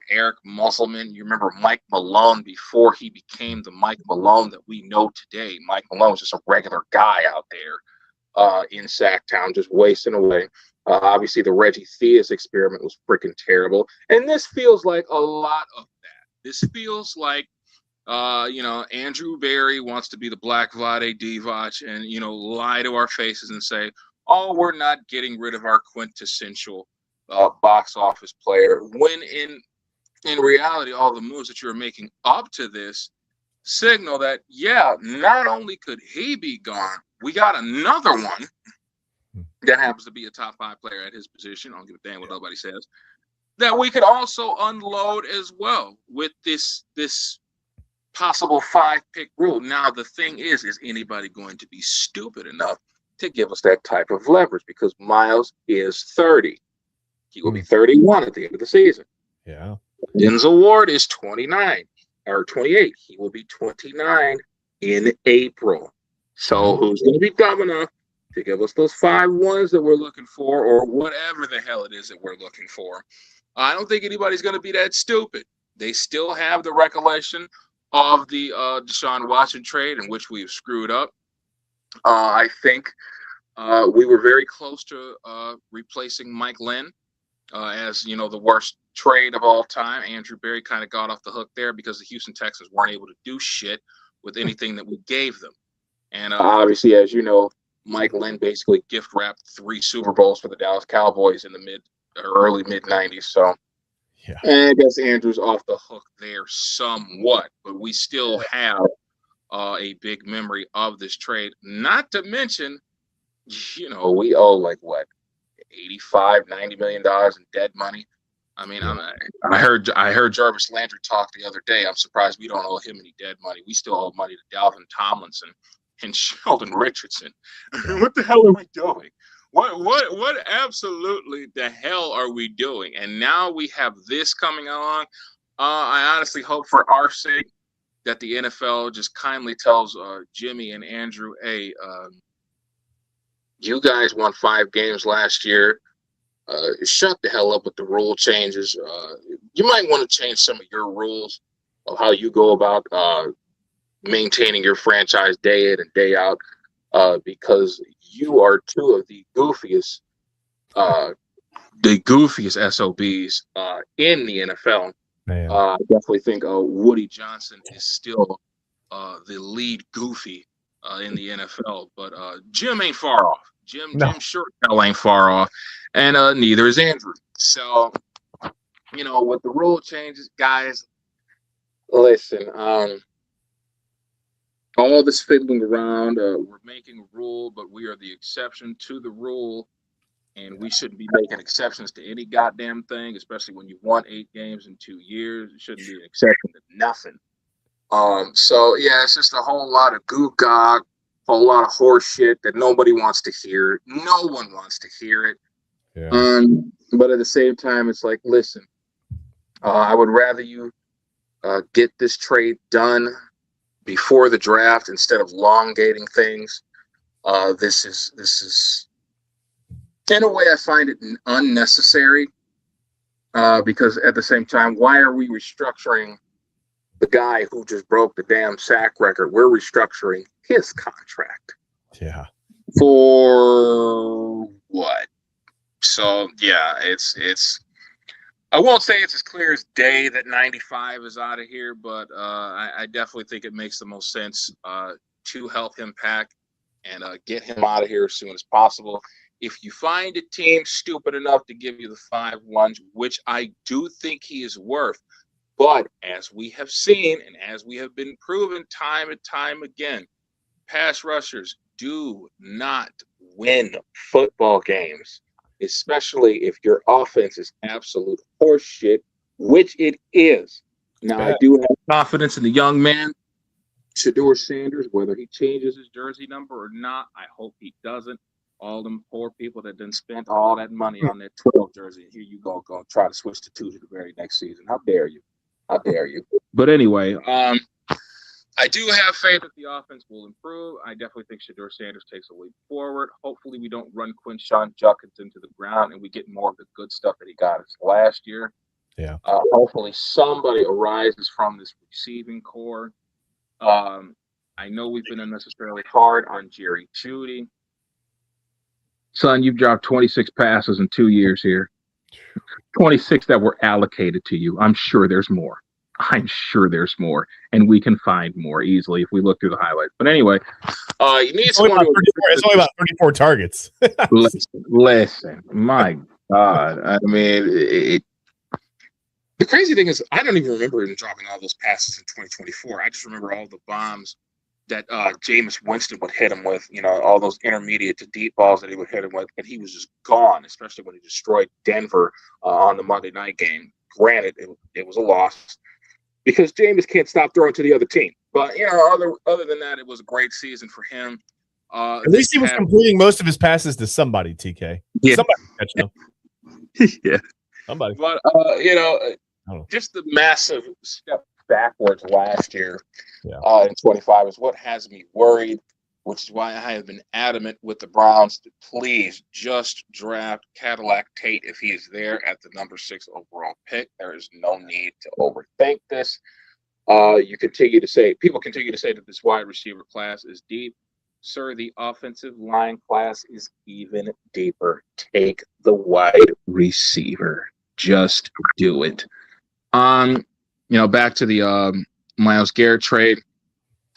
Eric Musselman, you remember Mike Malone before he became the Mike Malone that we know today. Mike Malone was just a regular guy out there in Sacktown, just wasting away. Obviously, the Reggie Theus experiment was freaking terrible. And this feels like a lot of that. This feels like, Andrew Berry wants to be the Black Vlade Divac and, lie to our faces and say, oh, we're not getting rid of our quintessential box office player. When in reality, all the moves that you're making up to this signal that, yeah, not only could he be gone, we got another one that happens to be a top 5 player at his position. I don't give a damn what nobody says. That we could also unload as well with this possible 5-pick rule. Now, the thing is anybody going to be stupid enough to give us that type of leverage? Because Myles is 30. He will be 31 at the end of the season. Yeah. Denzel Ward is 29 or 28. He will be 29 in April. So who's going to be dumb enough to give us those 5 ones that we're looking for, or whatever the hell it is that we're looking for? I don't think anybody's going to be that stupid. They still have the recollection of the Deshaun Watson trade in which we've screwed up. I think We were very close to replacing Mike Lynn as the worst trade of all time. Andrew Berry kind of got off the hook there because the Houston Texans weren't able to do shit with anything that we gave them. And obviously, as you know, Mike Lynn basically gift wrapped 3 Super Bowls for the Dallas Cowboys in the early mid '90s. So, Yeah. and I guess Andrew's off the hook there somewhat, but we still have a big memory of this trade. Not to mention, we owe like what, $85-90 million in dead money. I mean, Yeah. I heard Jarvis Landry talk the other day. I'm surprised we don't owe him any dead money. We still owe money to Dalvin Tomlinson and Sheldon Richardson. Yeah. What the hell are we doing? What absolutely the hell are we doing? And now we have this coming along. I honestly hope for our sake that the NFL just kindly tells Jimmy and Andrew, hey, you guys won 5 games last year. Shut the hell up with the rule changes. You might want to change some of your rules of how you go about maintaining your franchise day in and day out, because you are 2 of the goofiest SOBs in the NFL. I definitely think Woody Johnson is still the lead goofy in the NFL, but Jim ain't far off. Jim sure hell ain't far off, and neither is Andrew. So, with the rule changes, guys, listen, all this fiddling around, we're making a rule, but we are the exception to the rule, and we shouldn't be making exceptions to any goddamn thing, especially when you've won 8 games in 2 years. It shouldn't be an exception to nothing. So yeah, it's just a whole lot of goo gog, a whole lot of horse shit that nobody wants to hear. No one wants to hear it. Yeah. But at the same time, it's like, listen, I would rather you get this trade done before the draft instead of elongating things. This is in a way, I find it unnecessary because at the same time, why are we restructuring the guy who just broke the damn sack record? We're restructuring his contract. Yeah. For what? So yeah, it's. I won't say it's as clear as day that 95 is out of here, but I definitely think it makes the most sense to help him pack and get him out of here as soon as possible. If you find a team stupid enough to give you the 5-1, which I do think he is worth, but as we have seen and as we have been proven time and time again, pass rushers do not win football games, especially if your offense is absolute horseshit, which it is. Now, I do have confidence in the young man, Shedeur Sanders, whether he changes his jersey number or not. I hope he doesn't. All them poor people that didn't spend all that money on their 12 jersey, and here you go try to switch to 2 to the very next season. How dare you? How dare you? But anyway, I do have faith that the offense will improve. I definitely think Shedeur Sanders takes a leap forward. Hopefully we don't run Quinshon Judkins into the ground and we get more of the good stuff that he got us last year. Yeah. Hopefully somebody arises from this receiving core. I know we've been unnecessarily hard on Jerry Jeudy. Son, you've dropped 26 passes in 2 years here. 26 that were allocated to you. I'm sure there's more. And we can find more easily if we look through the highlights. But anyway, you need someone. It's only about 34 targets. listen, my God. I mean, the crazy thing is, I don't even remember him dropping all those passes in 2024. I just remember all the bombs that Jameis Winston would hit him with, all those intermediate to deep balls that he would hit him with, and he was just gone, especially when he destroyed Denver on the Monday night game. Granted, it was a loss because Jameis can't stop throwing to the other team. But, other than that, it was a great season for him. At least he was completing most of his passes to somebody, TK. Yeah. Somebody catch them. Yeah. Somebody. But, just the massive step backwards last year in 25 is what has me worried, which is why I have been adamant with the Browns to please just draft Cadillac Tate if he is there at the number 6 overall pick. There is no need to overthink this. People continue to say that this wide receiver class is deep. Sir, the offensive line class is even deeper. Take the wide receiver. Just do it. Back to the Myles Garrett trade.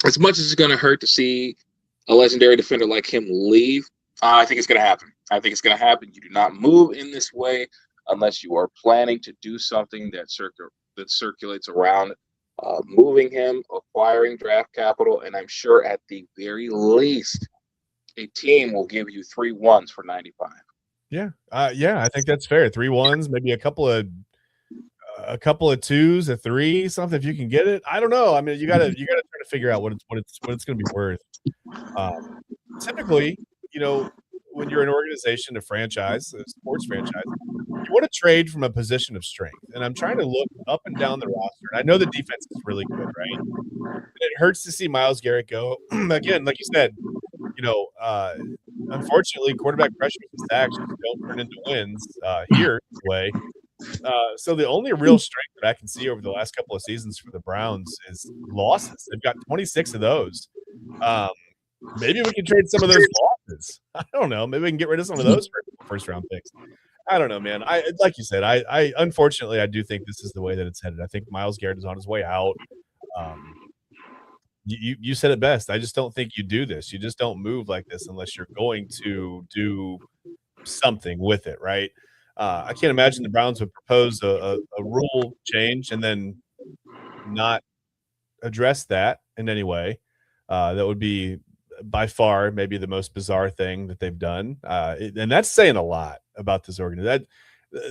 As much as it's going to hurt to see a legendary defender like him leave, I think it's going to happen. I think it's going to happen. You do not move in this way unless you are planning to do something that circulates around moving him, acquiring draft capital, and I'm sure at the very least, a team will give you 3 1s for 95. Yeah, I think that's fair. 3 1s, maybe a couple of 2s, a 3, something if you can get it. I don't know. I mean, you gotta try to figure out what it's going to be worth. Typically, when you're an organization, a franchise, a sports franchise, you want to trade from a position of strength. And I'm trying to look up and down the roster. And I know the defense is really good, right? And it hurts to see Myles Garrett go. Again, like you said, unfortunately, quarterback pressures and sacks don't turn into wins here way. So the only real strength that I can see over the last couple of seasons for the Browns is losses. They've got 26 of those. Maybe we can trade some of those losses. I don't know. Maybe we can get rid of some of those first round picks. I don't know, man. Like you said, I unfortunately I do think this is the way that it's headed. I think Myles Garrett is on his way out. You said it best. I just don't think you do this. You just don't move like this unless you're going to do something with it, right? I can't imagine the Browns would propose a rule change and then not address that in any way. That would be by far maybe the most bizarre thing that they've done. And that's saying a lot about this organization.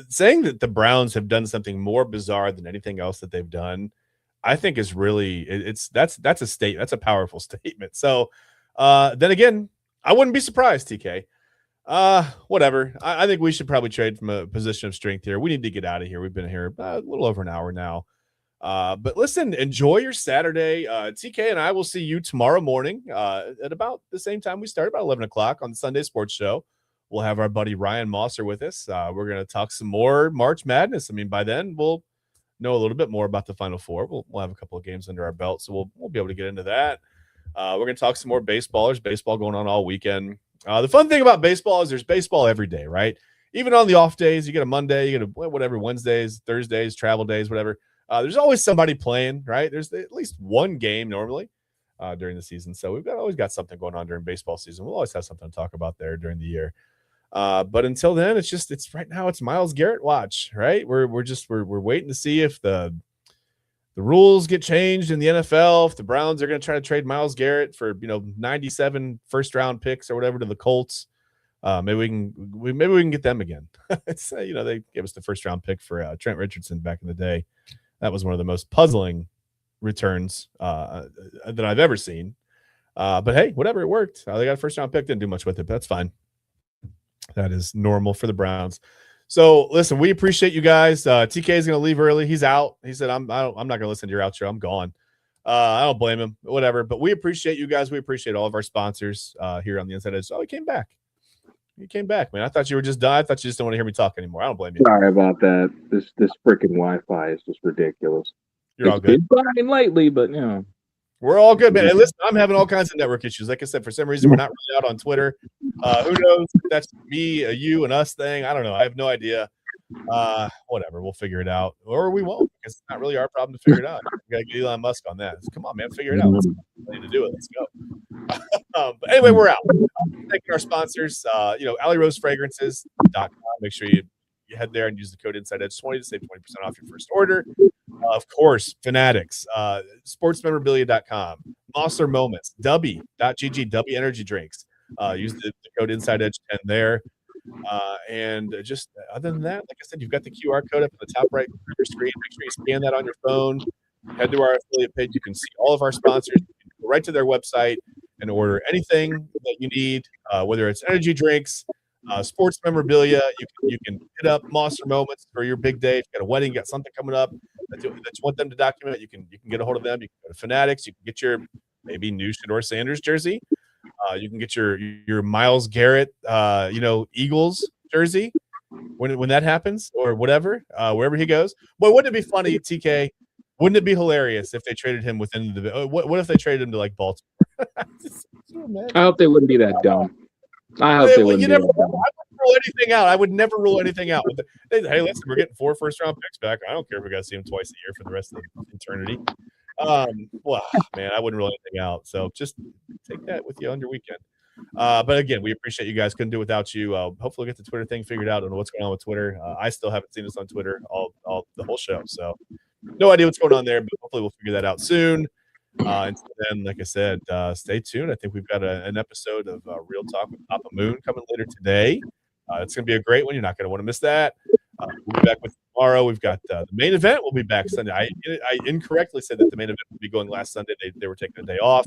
Saying that the Browns have done something more bizarre than anything else that they've done, I think is really that's a powerful statement. So then again, I wouldn't be surprised, TK. Whatever. I think we should probably trade from a position of strength here. We need to get out of here. We've been here a little over an hour now. But listen, enjoy your Saturday. TK and I will see you tomorrow morning at about the same time we start, about 11 o'clock on the Sunday Sports Show. We'll have our buddy Ryan Mosser with us. We're going to talk some more March Madness. I mean, by then we'll know a little bit more about the Final Four. We'll have a couple of games under our belt, so we'll be able to get into that. We're going to talk some more baseball. There's baseball going on all weekend. The fun thing about baseball is there's baseball every day, right? Even on the off days, you get a Monday, you get a whatever, Wednesdays, Thursdays, travel days, whatever. There's always somebody playing, right? There's at least one game normally during the season. So we've always got something going on during baseball season. We'll always have something to talk about there during the year. But until then, it's right now it's Myles Garrett watch, right? We're waiting to see if the rules get changed in the NFL, if the Browns are going to try to trade Myles Garrett for 97 first round picks or whatever to the Colts. Maybe we can get them again. It's they gave us the first round pick for Trent Richardson back in the day. That was one of the most puzzling returns that I've ever seen. But hey, whatever, it worked. They got a first round pick, didn't do much with it, but that's fine. That is normal for the Browns. So listen, we appreciate you guys. TK is going to leave early. He's out. He said, I'm not going to listen to your outro. I'm gone. I don't blame him, whatever, but we appreciate you guys. We appreciate all of our sponsors here on the Inside Edge. Oh, he came back. You came back, man. I thought you were just done. I thought you just don't want to hear me talk anymore. I don't blame you. Sorry about that. This freaking Wi-Fi is just ridiculous. You're all good. It's been fine lately, but we're all good, man. And listen, I'm having all kinds of network issues. Like I said, for some reason, we're not really out on Twitter. Who knows if that's me, a you, and us thing? I don't know. I have no idea. Whatever. We'll figure it out, or we won't, because it's not really our problem to figure it out. We got to get Elon Musk on that. Come on, man, figure it out. We need to do it. Let's go. But anyway, we're out. Thanking our sponsors. AlleyRoseFragrances.com. Make sure you head there and use the code Inside Edge 20 to save 20% off your first order. Of course, Fanatics, sportsmemorabilia.com, Mosser Moments, W.GG, W Energy Drinks. Use the code Inside Edge 10 there. And just other than that, like I said, you've got the QR code up at the top right of your screen. Make sure you scan that on your phone. Head to our affiliate page. You can see all of our sponsors. You can go right to their website and order anything that you need, whether it's energy drinks, sports memorabilia. You can hit up Monster Moments for your big day. If you got a wedding, you got something coming up that you want them to document, you can get a hold of them. You can go to Fanatics. You can get your maybe new Shedeur Sanders jersey. You can get your Myles Garrett, Eagles jersey when that happens, or whatever, wherever he goes. Boy, wouldn't it be funny, TK? Wouldn't it be hilarious if they traded him within the? What if they traded him to like Baltimore? man. I hope they wouldn't be that dumb. I hope they wouldn't be that dumb. I wouldn't rule anything out. I would never rule anything out. Hey, listen, we're getting 4 first-round picks back. I don't care if we got to see them twice a year for the rest of eternity. Well, man, I wouldn't rule anything out. So just take that with you on your weekend. But again, we appreciate you guys. Couldn't do it without you. Hopefully, we'll get the Twitter thing figured out. I don't know what's going on with Twitter. I still haven't seen us on Twitter all the whole show. So no idea what's going on there, but hopefully we'll figure that out soon. Until then, like I said, stay tuned. I think we've got an episode of Real Talk with Papa Moon coming later today. It's going to be a great one. You're not going to want to miss that. We'll be back with tomorrow. We've got the main event. We'll be back Sunday. I incorrectly said that the main event would be going last Sunday. They were taking a day off.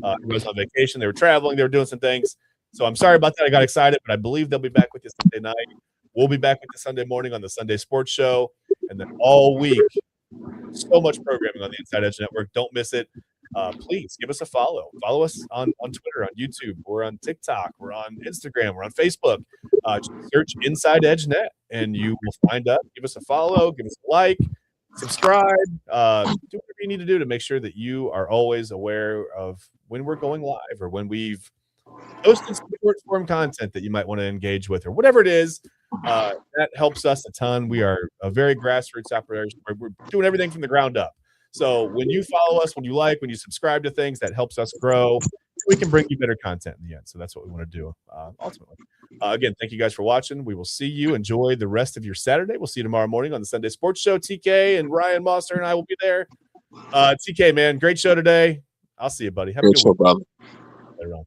Everybody was on vacation. They were traveling. They were doing some things. So I'm sorry about that. I got excited, but I believe they'll be back with you Sunday night. We'll be back with you Sunday morning on the Sunday Sports Show. And then all week, so much programming on the Inside Edge Network. Don't miss it. Please give us a follow. Follow us on Twitter, on YouTube. We're on TikTok. We're on Instagram. We're on Facebook. Just search Inside Edge Net, and you will find us. Give us a follow. Give us a like. Subscribe. Do whatever you need to do to make sure that you are always aware of when we're going live or when we've posted some short-form content that you might want to engage with or whatever it is. That helps us a ton. We are a very grassroots operation. We're doing everything from the ground up. So when you follow us, when you like, when you subscribe to things, that helps us grow. We can bring you better content in the end. So that's what we want to do ultimately. Again, thank you guys for watching. We will see you. Enjoy the rest of your Saturday. We'll see you tomorrow morning on the Sunday Sports Show. TK and Ryan Mosser and I will be there. TK, man, great show today. I'll see you, buddy. Have a good one. Brother. Later on.